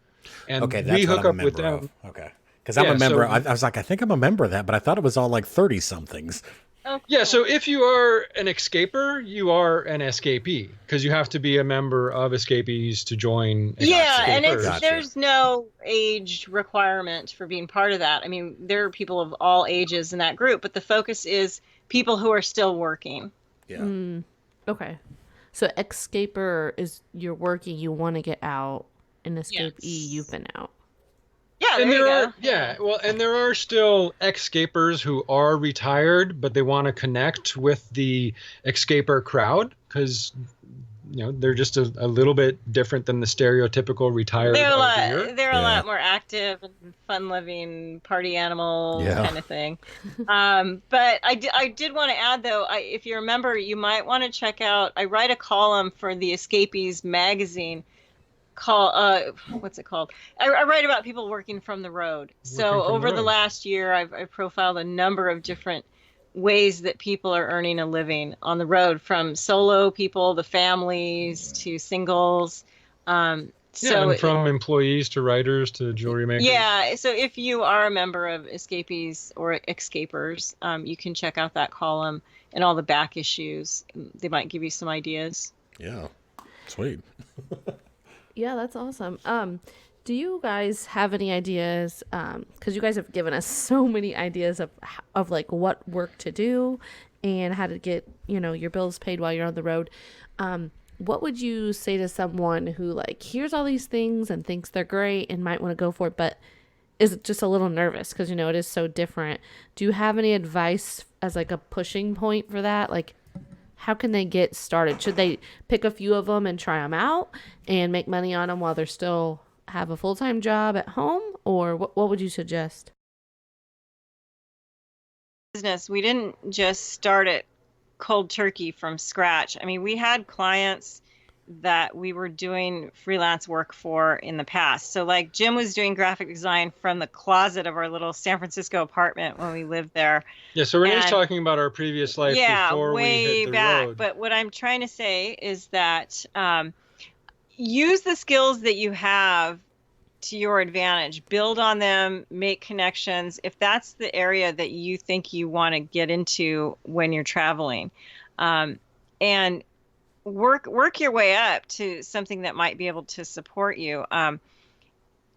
And Okay, that's we hook what I'm up a with member them. of. Okay. Because I'm a Yeah, member. so- I was like, I think I'm a member of that, but I thought it was all like 30-somethings. Oh, Yeah, cool. so if you are an escaper, you are an escapee, because you have to be a member of Escapees to join. Yeah, and Escapers. Gotcha. there's no age requirement for being part of that. I mean, there are people of all ages in that group, but the focus is people who are still working. Yeah. Okay. So escaper is you're working, you want to get out, and escapee, Yes. you've been out. Yeah, And there you there go. are, yeah, well, and there are still escapers who are retired, but they want to connect with the escaper crowd, because they're just a little bit different than the stereotypical retired They're a RVer. lot. They're Yeah. a lot more active and fun-loving, party animal Yeah. kind of thing. But I did want to add though, if you remember, you might want to check out. I write a column for the Escapees magazine. What's it called? I write about people working from the road. So Working from the over the road. last year, I've profiled a number of different ways that people are earning a living on the road, from solo people, the families, to singles. So and from employees to writers to jewelry makers. yeah, so if you are a member of Escapees or Escapers, you can check out that column and all the back issues. They might give you some ideas. Yeah. Sweet. Yeah, that's awesome. Do you guys have any ideas? Because you guys have given us so many ideas of like what work to do and how to get your bills paid while you're on the road. What would you say to someone who like hears all these things and thinks they're great and might want to go for it, but is just a little nervous because it is so different? Do you have any advice as like a pushing point for that? Like, how can they get started? Should they pick a few of them and try them out and make money on them while they're still have a full-time job at home? Or what would you suggest? Business, we didn't just start it cold turkey from scratch. I mean, we had clients that we were doing freelance work for in the past. So like Jim was doing graphic design from the closet of our little San Francisco apartment when we lived there. Yeah, so Renee's And- talking about our previous life before we way hit the back. road. But what I'm trying to say is that use the skills that you have to your advantage. Build on them, make connections. If that's the area that you think you want to get into when you're traveling, and work your way up to something that might be able to support you. And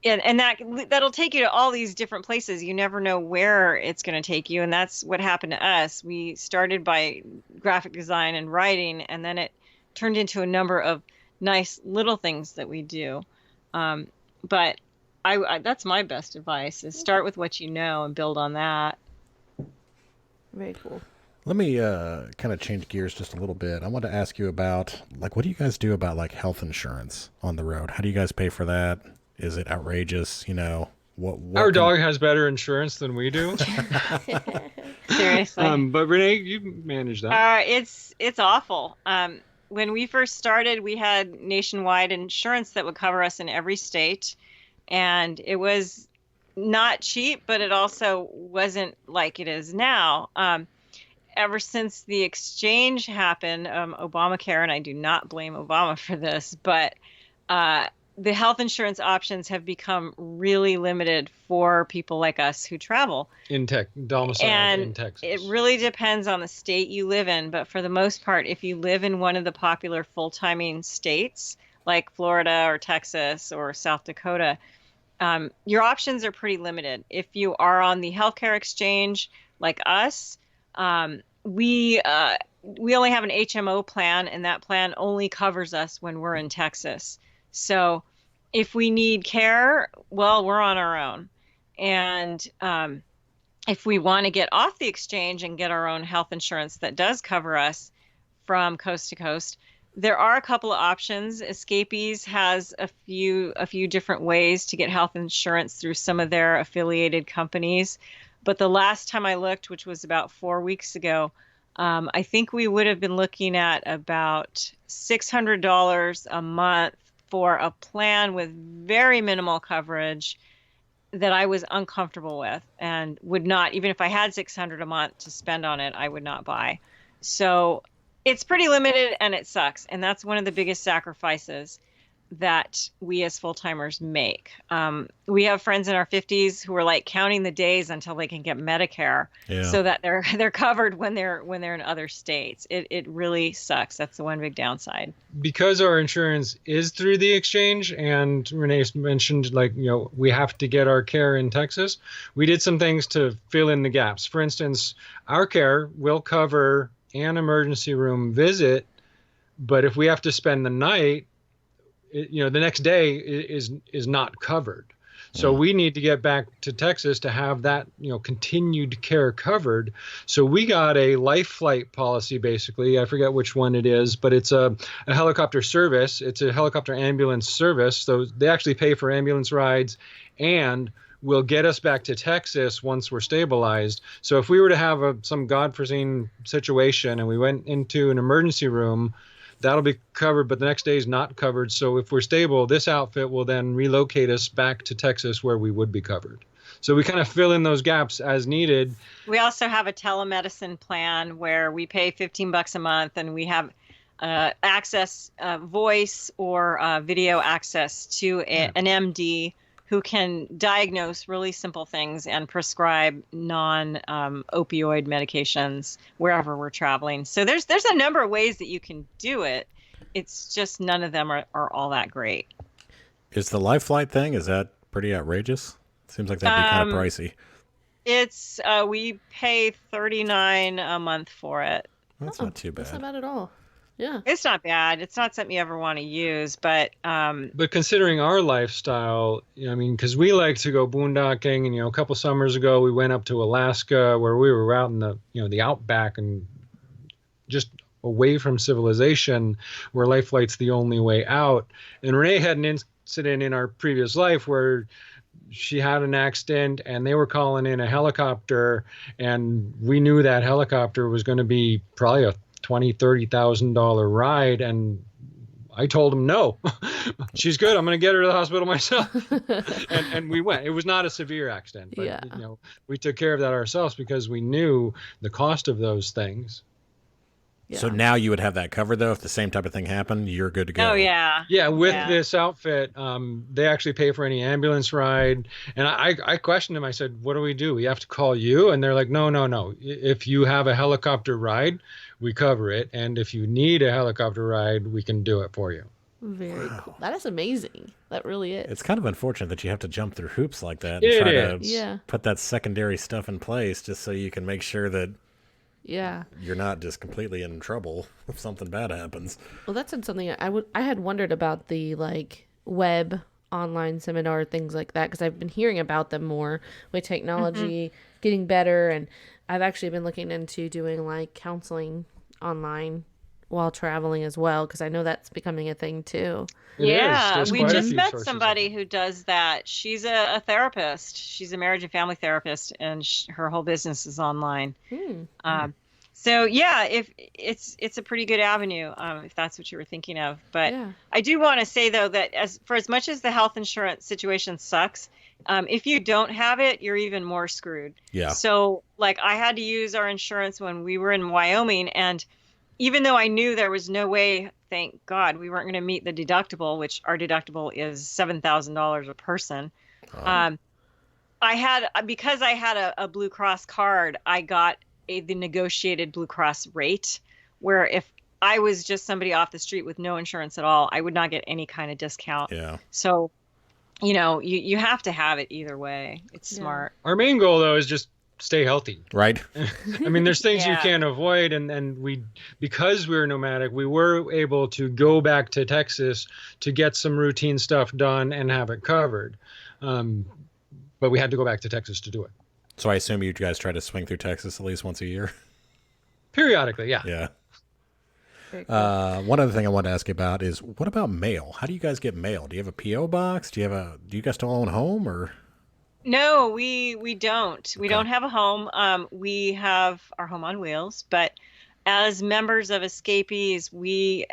that'll take you to all these different places. You never know where it's going to take you. And that's what happened to us. We started by graphic design and writing, and then it turned into a number of nice little things that we do. But I that's my best advice, is start with what you know and build on that. Very cool. Let me kind of change gears just a little bit. I want to ask you about, like, what do you guys do about, like, health insurance on the road? How do you guys pay for that? Is it outrageous? What Our dog has better insurance than we do. Seriously. But Renee, you manage that. It's awful. When we first started, we had nationwide insurance that would cover us in every state, and it was not cheap, but it also wasn't like it is now. Ever since the exchange happened, Obamacare, and I do not blame Obama for this, but the health insurance options have become really limited for people like us who travel. Domiciled And in Texas. it really depends on the state you live in, but for the most part, if you live in one of the popular full-timing states like Florida or Texas or South Dakota, your options are pretty limited. If you are on the healthcare exchange like us, we only have an HMO plan, and that plan only covers us when we're in Texas. So if we need care, well, we're on our own. And if we want to get off the exchange and get our own health insurance that does cover us from coast to coast, there are a couple of options. Escapees has a few different ways to get health insurance through some of their affiliated companies. But the last time I looked, which was about 4 weeks ago, I think we would have been looking at about $600 a month for a plan with very minimal coverage that I was uncomfortable with and would not, even if I had 600 a month to spend on it, I would not buy. So it's pretty limited and it sucks. And that's one of the biggest sacrifices that we as full-timers make. We have friends in our 50s who are like counting the days until they can get Medicare so that they're covered when they're in other states. It really sucks. That's the one big downside. Because our insurance is through the exchange, and Renee mentioned, like, we have to get our care in Texas. We did some things to fill in the gaps. For instance, our care will cover an emergency room visit, but if we have to spend the night, the next day is not covered. So we need to get back to Texas to have that, continued care covered. So we got a life flight policy, basically. I forget which one it is, but it's a helicopter service. It's a helicopter ambulance service. So they actually pay for ambulance rides and will get us back to Texas once we're stabilized. So if we were to have some God-foreseen situation and we went into an emergency room, that'll be covered, but the next day is not covered. So if we're stable, this outfit will then relocate us back to Texas where we would be covered. So we kind of fill in those gaps as needed. We also have a telemedicine plan where we pay $15 a month and we have access, voice or video access to an MD who can diagnose really simple things and prescribe non-opioid medications wherever we're traveling. So there's a number of ways that you can do it. It's just none of them are all that great. Is the life flight thing, is that pretty outrageous? Seems like that'd be kind of pricey. It's we pay $39 a month for it. That's not too bad. That's not bad at all. Yeah. It's not bad. It's not something you ever want to use, but considering our lifestyle, because we like to go boondocking, and a couple summers ago we went up to Alaska where we were out in the outback and just away from civilization, where life flight's the only way out. And Renee had an incident in our previous life where she had an accident and they were calling in a helicopter, and we knew that helicopter was going to be probably a $20,000-$30,000 ride, and I told him no. She's good. I'm going to get her to the hospital myself. and we went. It was not a severe accident, but we took care of that ourselves because we knew the cost of those things. Yeah. So now you would have that covered, though. If the same type of thing happened, you're good to go. Oh, yeah. Yeah, with this outfit, they actually pay for any ambulance ride. And I questioned them. I said, what do? We have to call you? And they're like, no. If you have a helicopter ride, we cover it. And if you need a helicopter ride, we can do it for you. Very cool. That is amazing. That really is. It's kind of unfortunate that you have to jump through hoops like that and try to put that secondary stuff in place just so you can make sure that you're not just completely in trouble if something bad happens. Well, that's something I had wondered about, the web online seminar, things like that, because I've been hearing about them more with technology getting better, and I've actually been looking into doing counseling online while traveling as well, because I know that's becoming a thing too. Yeah, we just met somebody who does that. She's a therapist. She's a marriage and family therapist, and her whole business is online. So yeah, if it's a pretty good avenue if that's what you were thinking of. But I do want to say though that as much as the health insurance situation sucks, if you don't have it, you're even more screwed. Yeah. So I had to use our insurance when we were in Wyoming, and even though I knew there was no way, thank God, we weren't going to meet the deductible, which our deductible is $7,000 a person. Because I had a Blue Cross card, I got the negotiated Blue Cross rate, where if I was just somebody off the street with no insurance at all, I would not get any kind of discount. Yeah. So, you have to have it either way. It's smart. Our main goal, though, is just stay healthy. Right. There's things you can't avoid, and because we were nomadic, we were able to go back to Texas to get some routine stuff done and have it covered. But we had to go back to Texas to do it. So I assume you guys try to swing through Texas at least once a year? Periodically, yeah. Yeah. One other thing I wanted to ask you about is, what about mail? How do you guys get mail? Do you have a P.O. box? Do you guys still own a home, or? No, we don't. We don't have a home. We have our home on wheels, but as members of Escapees, we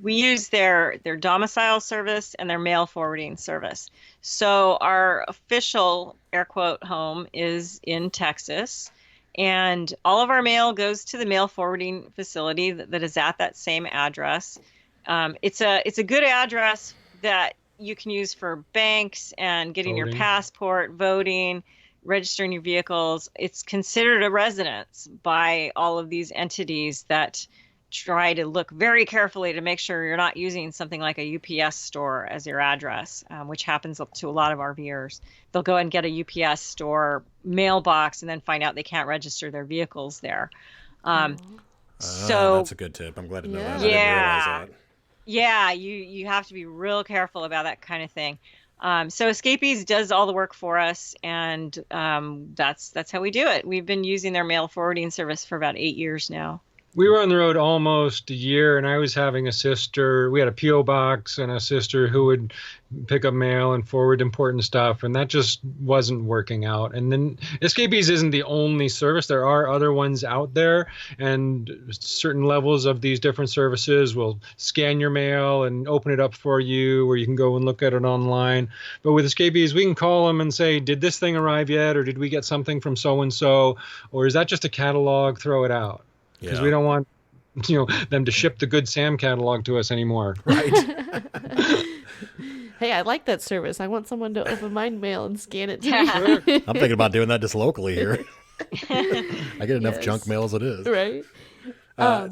use their domicile service and their mail forwarding service. So our official air quote home is in Texas, and all of our mail goes to the mail forwarding facility that is at that same address. It's a good address that you can use for banks and getting your passport, voting, registering your vehicles. It's considered a residence by all of these entities that try to look very carefully to make sure you're not using something like a UPS store as your address, which happens to a lot of RVers. They'll go and get a UPS store mailbox and then find out they can't register their vehicles there. So that's a good tip. I'm glad to know that. I didn't yeah. realize that. Yeah, you have to be real careful about that kind of thing. So Escapees does all the work for us, and that's how we do it. We've been using their mail forwarding service for about 8 years now. We were on the road almost a year, and I was having a sister. We had a P.O. box and a sister who would pick up mail and forward important stuff, and that just wasn't working out. And then Escapees isn't the only service. There are other ones out there, and certain levels of these different services will scan your mail and open it up for you, or you can go and look at it online. But with Escapees, we can call them and say, did this thing arrive yet, or did we get something from so-and-so, or is that just a catalog? Throw it out. Because we don't want, them to ship the Good Sam catalog to us anymore. Right. Hey, I like that service. I want someone to open my mail and scan it to me. I'm thinking about doing that just locally here. I get enough junk mail as it is. Right.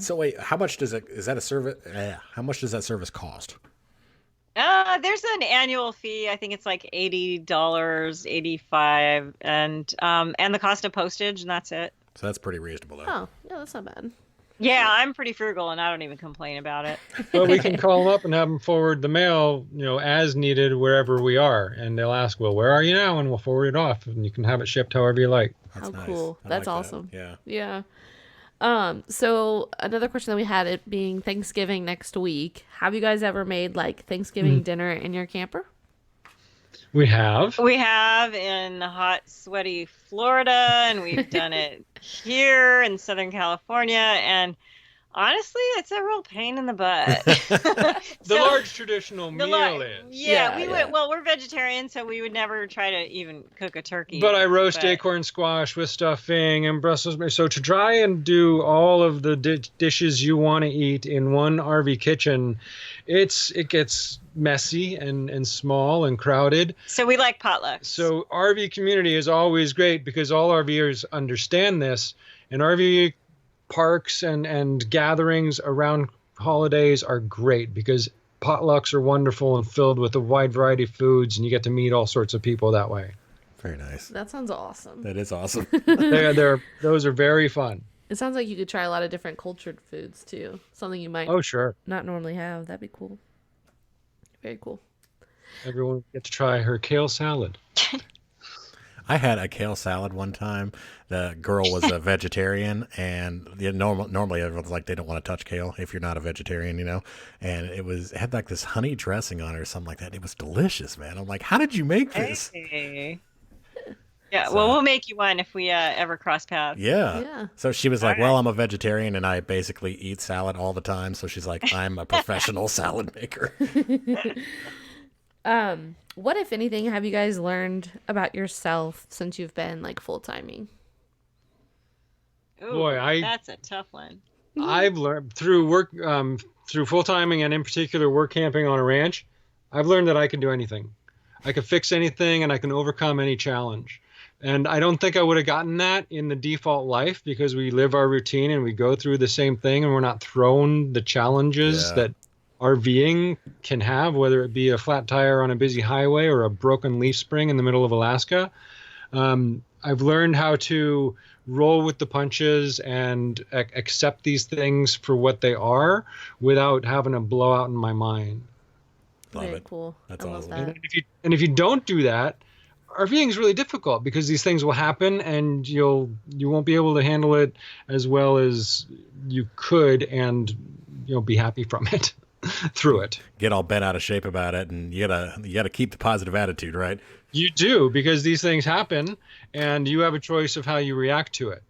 So wait, how much does that service cost? There's an annual fee. I think it's like $80, $85, and the cost of postage, and that's it. So that's pretty reasonable, though. Oh, yeah, that's not bad. Yeah, I'm pretty frugal, and I don't even complain about it. Well, we can call them up and have them forward the mail, as needed wherever we are. And they'll ask, well, where are you now? And we'll forward it off, and you can have it shipped however you like. That's How nice. cool. That's like awesome. That. Yeah. Yeah. So another question that we had, it being Thanksgiving next week. Have you guys ever made like Thanksgiving dinner in your camper? We have. We have in hot, sweaty Florida, and we've done it here in Southern California. And honestly, it's a real pain in the butt. The large traditional meal is. Yeah, well, we're vegetarian, so we would never try to even cook a turkey. But I roast acorn squash with stuffing and Brussels sprouts. So to try and do all of the dishes you want to eat in one RV kitchen, it gets messy and small and crowded. So we like potlucks. So RV community is always great because all RVers understand this, and RV parks and gatherings around holidays are great because potlucks are wonderful and filled with a wide variety of foods, and you get to meet all sorts of people that way. Very nice. That sounds awesome. That is awesome. Those are very fun. It sounds like you could try a lot of different cultured foods too. Something you might not normally have. That'd be cool. Very cool. Everyone get to try her kale salad. I had a kale salad one time. The girl was a vegetarian, and normally everyone's like they don't want to touch kale if you're not a vegetarian, And it had like this honey dressing on it or something like that. It was delicious, man. I'm like, how did you make this? Hey. Yeah, well, we'll make you one if we ever cross paths. Yeah. So she was like, well, I'm a vegetarian, and I basically eat salad all the time. So she's like, I'm a professional salad maker. What, if anything, have you guys learned about yourself since you've been like full-timing? Ooh, Boy, that's a tough one. I've learned through work, through full-timing and in particular work camping on a ranch, I've learned that I can do anything. I can fix anything and I can overcome any challenge. And I don't think I would have gotten that in the default life because we live our routine and we go through the same thing and we're not thrown the challenges that RVing can have, whether it be a flat tire on a busy highway or a broken leaf spring in the middle of Alaska. I've learned how to roll with the punches and accept these things for what they are without having a blowout in my mind. Very cool. That's I love awesome. that. And if you don't do that, RVing is really difficult because these things will happen and you won't be able to handle it as well as you could and be happy from it through it. Get all bent out of shape about it, and you gotta keep the positive attitude, right? You do, because these things happen and you have a choice of how you react to it.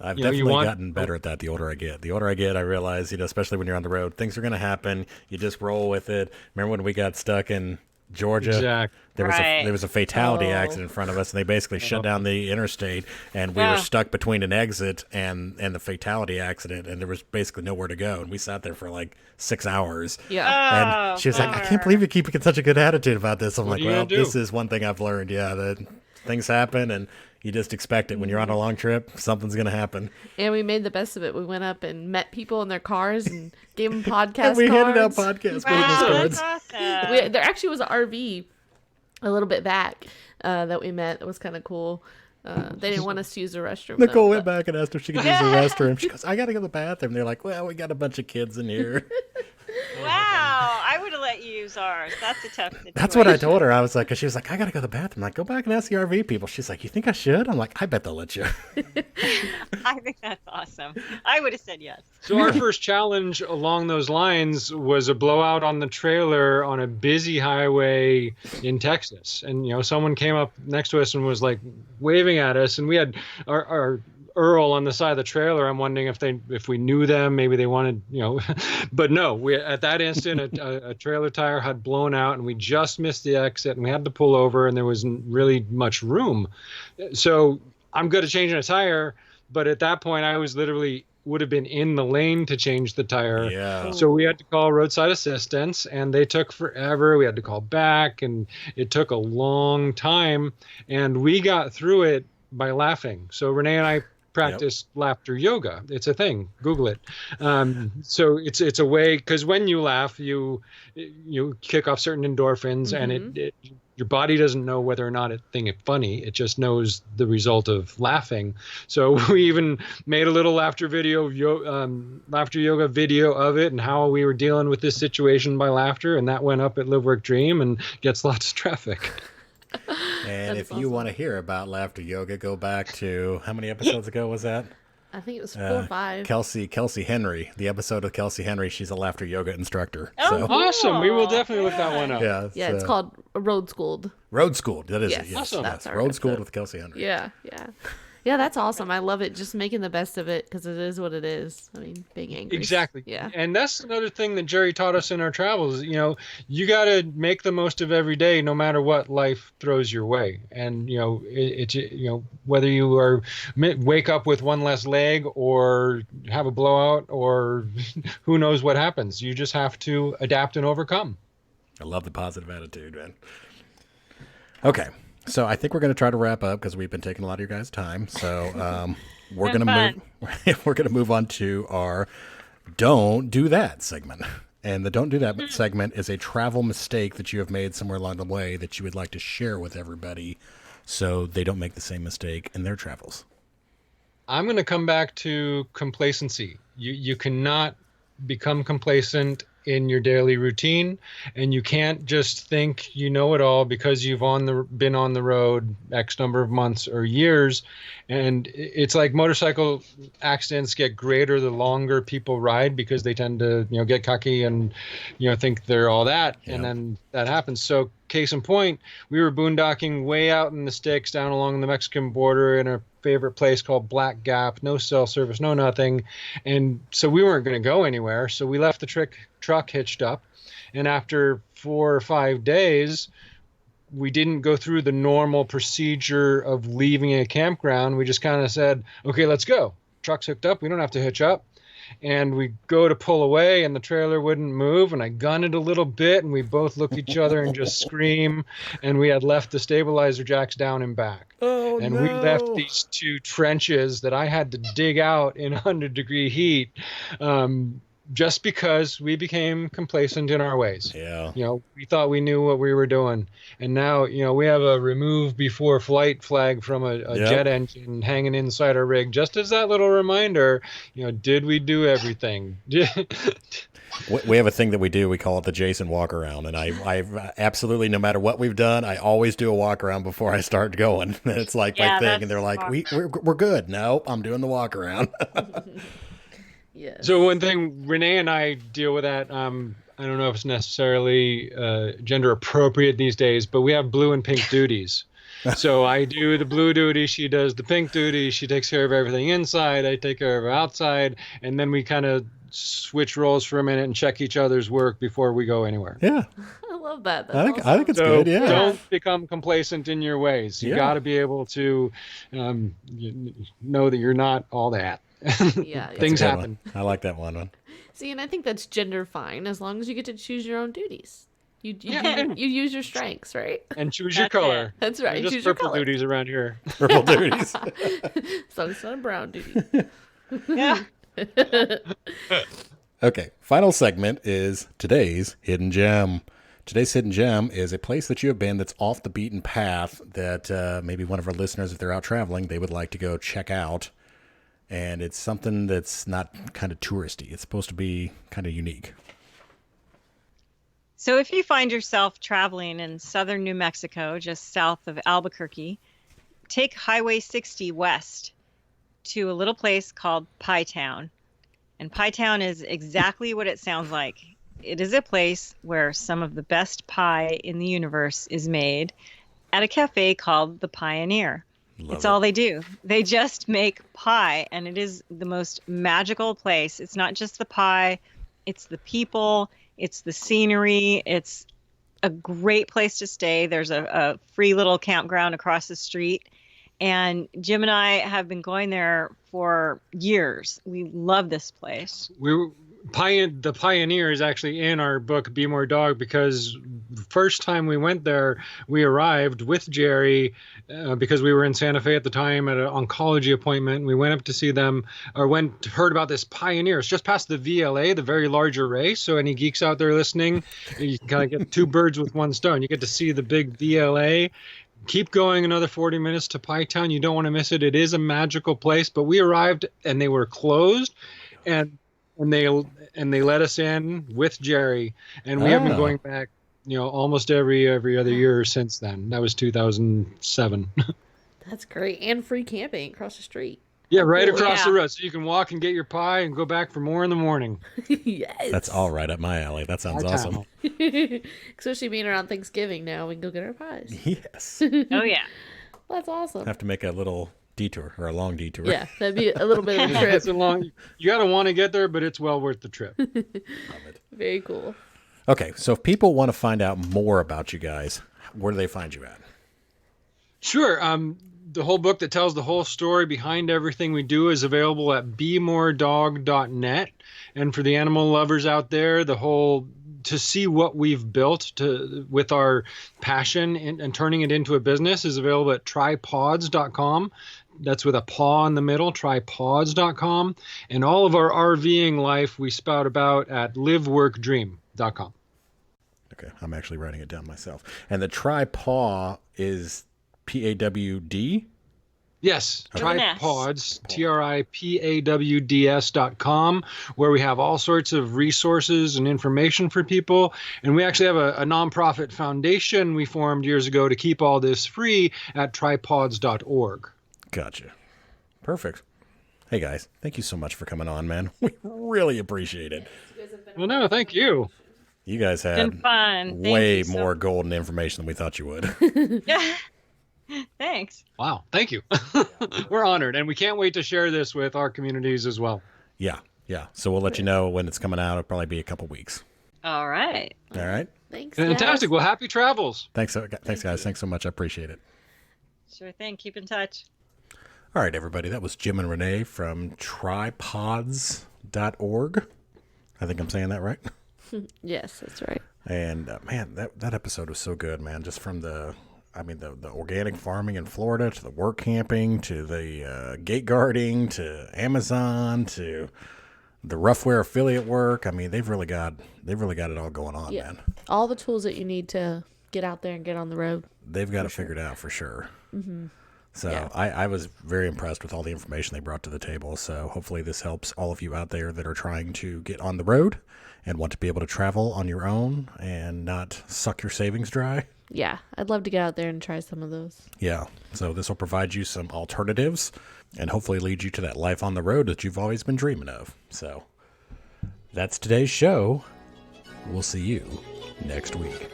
I've You know, definitely gotten better at that the older I get. The older I get, I realize, especially when you're on the road, things are going to happen. You just roll with it. Remember when we got stuck in Georgia? Exactly. There was a fatality Oh. accident in front of us, and they basically shut down the interstate, and we were stuck between an exit and the fatality accident, and there was basically nowhere to go, and we sat there for like 6 hours. Yeah. And she was like, "I can't believe you're keeping such a good attitude about this." I'm What like, are you "Well, gonna do?" this is one thing I've learned. Yeah, that things happen, and you just expect it when you're on a long trip. Something's gonna happen." And we made the best of it. We went up and met people in their cars and gave them podcast And we handed out cards. podcast business Wow, cards. that's awesome. There actually was an RV a little bit back that we met. It was kind of cool. They didn't want us to use the restroom. Nicole though, went back and asked if she could use the restroom. She goes, "I got to go to the bathroom." They're like, "Well, we got a bunch of kids in here." Wow, I would have let you use ours. That's a tough situation. That's what I told her. I was like, 'cause she was like, "I got to go to the bathroom." I'm like, "Go back and ask the RV people." She's like, "You think I should?" I'm like, "I bet they'll let you." I think that's awesome. I would have said yes. So our first challenge along those lines was a blowout on the trailer on a busy highway in Texas. And, someone came up next to us and was like waving at us, and we had our Earl on the side of the trailer. I'm wondering if we knew them, maybe they wanted, but no, we, at that instant, a trailer tire had blown out and we just missed the exit and we had to pull over and there wasn't really much room. So I'm good at changing a tire, but at that point I was would have been in the lane to change the tire. Yeah. So we had to call roadside assistance and they took forever. We had to call back and it took a long time and we got through it by laughing. So Renee and I practice laughter yoga. It's a thing. Google it. So it's a way, because when you laugh, you kick off certain endorphins, and your body doesn't know whether or not it think it's funny. It just knows the result of laughing. So we even made a little laughter yoga video of it and how we were dealing with this situation by laughter, and that went up at Live Work Dream and gets lots of traffic. And if you want to hear about laughter yoga, go back to, how many episodes ago was that? I think it was 4 or 5. Kelsey Henry, the episode of Kelsey Henry. She's a laughter yoga instructor. Oh, So Awesome. We will definitely look that one up. Yeah, it's called Road Schooled. Road Schooled. That is Yes, it. Yes. awesome. That's our Road Schooled episode. with Kelsey Henry. Yeah. Yeah, that's awesome. I love it. Just making the best of it because it is what it is. I mean, being angry. Exactly. Yeah. And that's another thing that Jerry taught us in our travels. You got to make the most of every day, no matter what life throws your way. And whether you are wake up with one less leg or have a blowout or who knows what happens, you just have to adapt and overcome. I love the positive attitude, man. Okay. So I think we're going to try to wrap up because we've been taking a lot of your guys' time. So we're going to move on to our Don't Do That segment. And the Don't Do That segment is a travel mistake that you have made somewhere along the way that you would like to share with everybody so they don't make the same mistake in their travels. I'm going to come back to complacency. You cannot become complacent in your daily routine, and you can't just think you know it all because you've been on the road X number of months or years. And it's like motorcycle accidents get greater the longer people ride because they tend to get cocky and think they're all that, and then that happens. So case in point, we were boondocking way out in the sticks down along the Mexican border in a favorite place called Black Gap, no cell service, no nothing. And so we weren't going to go anywhere. So we left the truck hitched up. And after 4 or 5 days, we didn't go through the normal procedure of leaving a campground. We just kind of said, okay, let's go. Truck's hooked up. We don't have to hitch up. And we go to pull away and the trailer wouldn't move, and I gun it a little bit and we both look at each other and just scream, and we had left the stabilizer jacks down and back. Oh, and no. we left these 2 trenches that I had to dig out in 100-degree heat just because we became complacent in our ways. Yeah. We thought we knew what we were doing. And now, we have a remove before flight flag from a jet engine hanging inside our rig, just as that little reminder, did we do everything? We have a thing that we do. We call it the Jason walk around. And I absolutely, no matter what we've done, I always do a walk around before I start going. It's like my thing. And they're like, we're good. No, I'm doing the walk around. Yes. So one thing, Renee and I deal with that. I don't know if it's necessarily gender appropriate these days, but we have blue and pink duties. So I do the blue duty, she does the pink duty, she takes care of everything inside, I take care of outside, and then we kind of switch roles for a minute and check each other's work before we go anywhere. Yeah. I love that. That's I think it's So good. Yeah. don't become complacent in your ways. You Yeah. got to be able to know that you're not all that. Yeah. Things Good happen. one. I like that one. See, and I think that's gender fine as long as you get to choose your own duties. You Yeah. you use your strengths, right? And choose your That's it. color. That's right. Just Choose your purple color. duties around here. Purple duties. As long as it's not a brown duty. Yeah. Okay, final segment is today's hidden gem. Today's hidden gem is a place that you have been that's off the beaten path that maybe one of our listeners, if they're out traveling, they would like to go check out. And it's something that's not kind of touristy. It's supposed to be kind of unique. So if you find yourself traveling in southern New Mexico, just south of Albuquerque, take Highway 60 west to a little place called Pie Town. And Pie Town is exactly what it sounds like. It is a place where some of the best pie in the universe is made at a cafe called The Pioneer. It's all they do. They just make pie, and it is the most magical place. It's not just the pie, it's the people, it's the scenery. It's a great place to stay. There's a free little campground across the street. And Jim and I have been going there for years. We love this place. The Pioneer is actually in our book, Be More Dog, because the first time we went there, we arrived with Jerry because we were in Santa Fe at the time at an oncology appointment. We went up to see them, heard about this Pioneer. It's just past the VLA, the Very Large Array. So any geeks out there listening, you can kind of get two birds with one stone. You get to see the big VLA. Keep going another 40 minutes to Pie Town. You don't want to miss it. It is a magical place. But we arrived and they were closed, and they let us in with Jerry, and we have been going back, almost every other year since then. That was 2007. That's great. And free camping across the street. Yeah, right Cool, across yeah. the road, so you can walk and get your pie and go back for more in the morning. Yes. That's all right up my alley. That sounds Pie awesome. Town. Especially being around Thanksgiving now, we can go get our pies. Yes. Oh, yeah. That's awesome. Have to make a little detour or a long detour. Yeah, that'd be a little bit of a trip. It's a long. You gotta want to get there, but it's well worth the trip. Very cool. Okay, so if people want to find out more about you guys, where do they find you at? Sure. The whole book that tells the whole story behind everything we do is available at bemoredog.net. And for the animal lovers out there, to see what we've built with our passion and turning it into a business is available at trypods.com. That's with a paw in the middle, trypods.com. And all of our RVing life we spout about at liveworkdream.com. Okay, I'm actually writing it down myself. And the Tri-Paw is PAWD? Yes, With an S. Tripods, TRIPAWDS.com, where we have all sorts of resources and information for people. And we actually have a nonprofit foundation we formed years ago to keep all this free at tripods.org. Gotcha. Perfect. Hey, guys, thank you so much for coming on, man. We really appreciate it. Well, no, thank you. You guys Been had fun. Thank way you so- more golden information than we thought you would. Yeah. Thanks. Wow, thank you. We're honored, and we can't wait to share this with our communities as well. Yeah. So we'll let you know when it's coming out. It'll probably be a couple weeks. All right. All right. Thanks. Fantastic. guys. Well, happy travels. Thanks, guys. Thanks so much. I appreciate it. Sure thing. Keep in touch. All right, everybody. That was Jim and Renee from tripods.org. I think I'm saying that right. Yes, that's right. And man, that episode was so good, man. Just from the organic farming in Florida to the work camping to the gate guarding to Amazon to the Roughwear affiliate work. I mean, they've really got it all going on, Yeah. man. All the tools that you need to get out there and get on the road. They've got it figured out for sure. Mm-hmm. So Yeah. I was very impressed with all the information they brought to the table. So hopefully this helps all of you out there that are trying to get on the road and want to be able to travel on your own and not suck your savings dry. Yeah, I'd love to get out there and try some of those. Yeah. So this will provide you some alternatives and hopefully lead you to that life on the road that you've always been dreaming of. So that's today's show. We'll see you next week.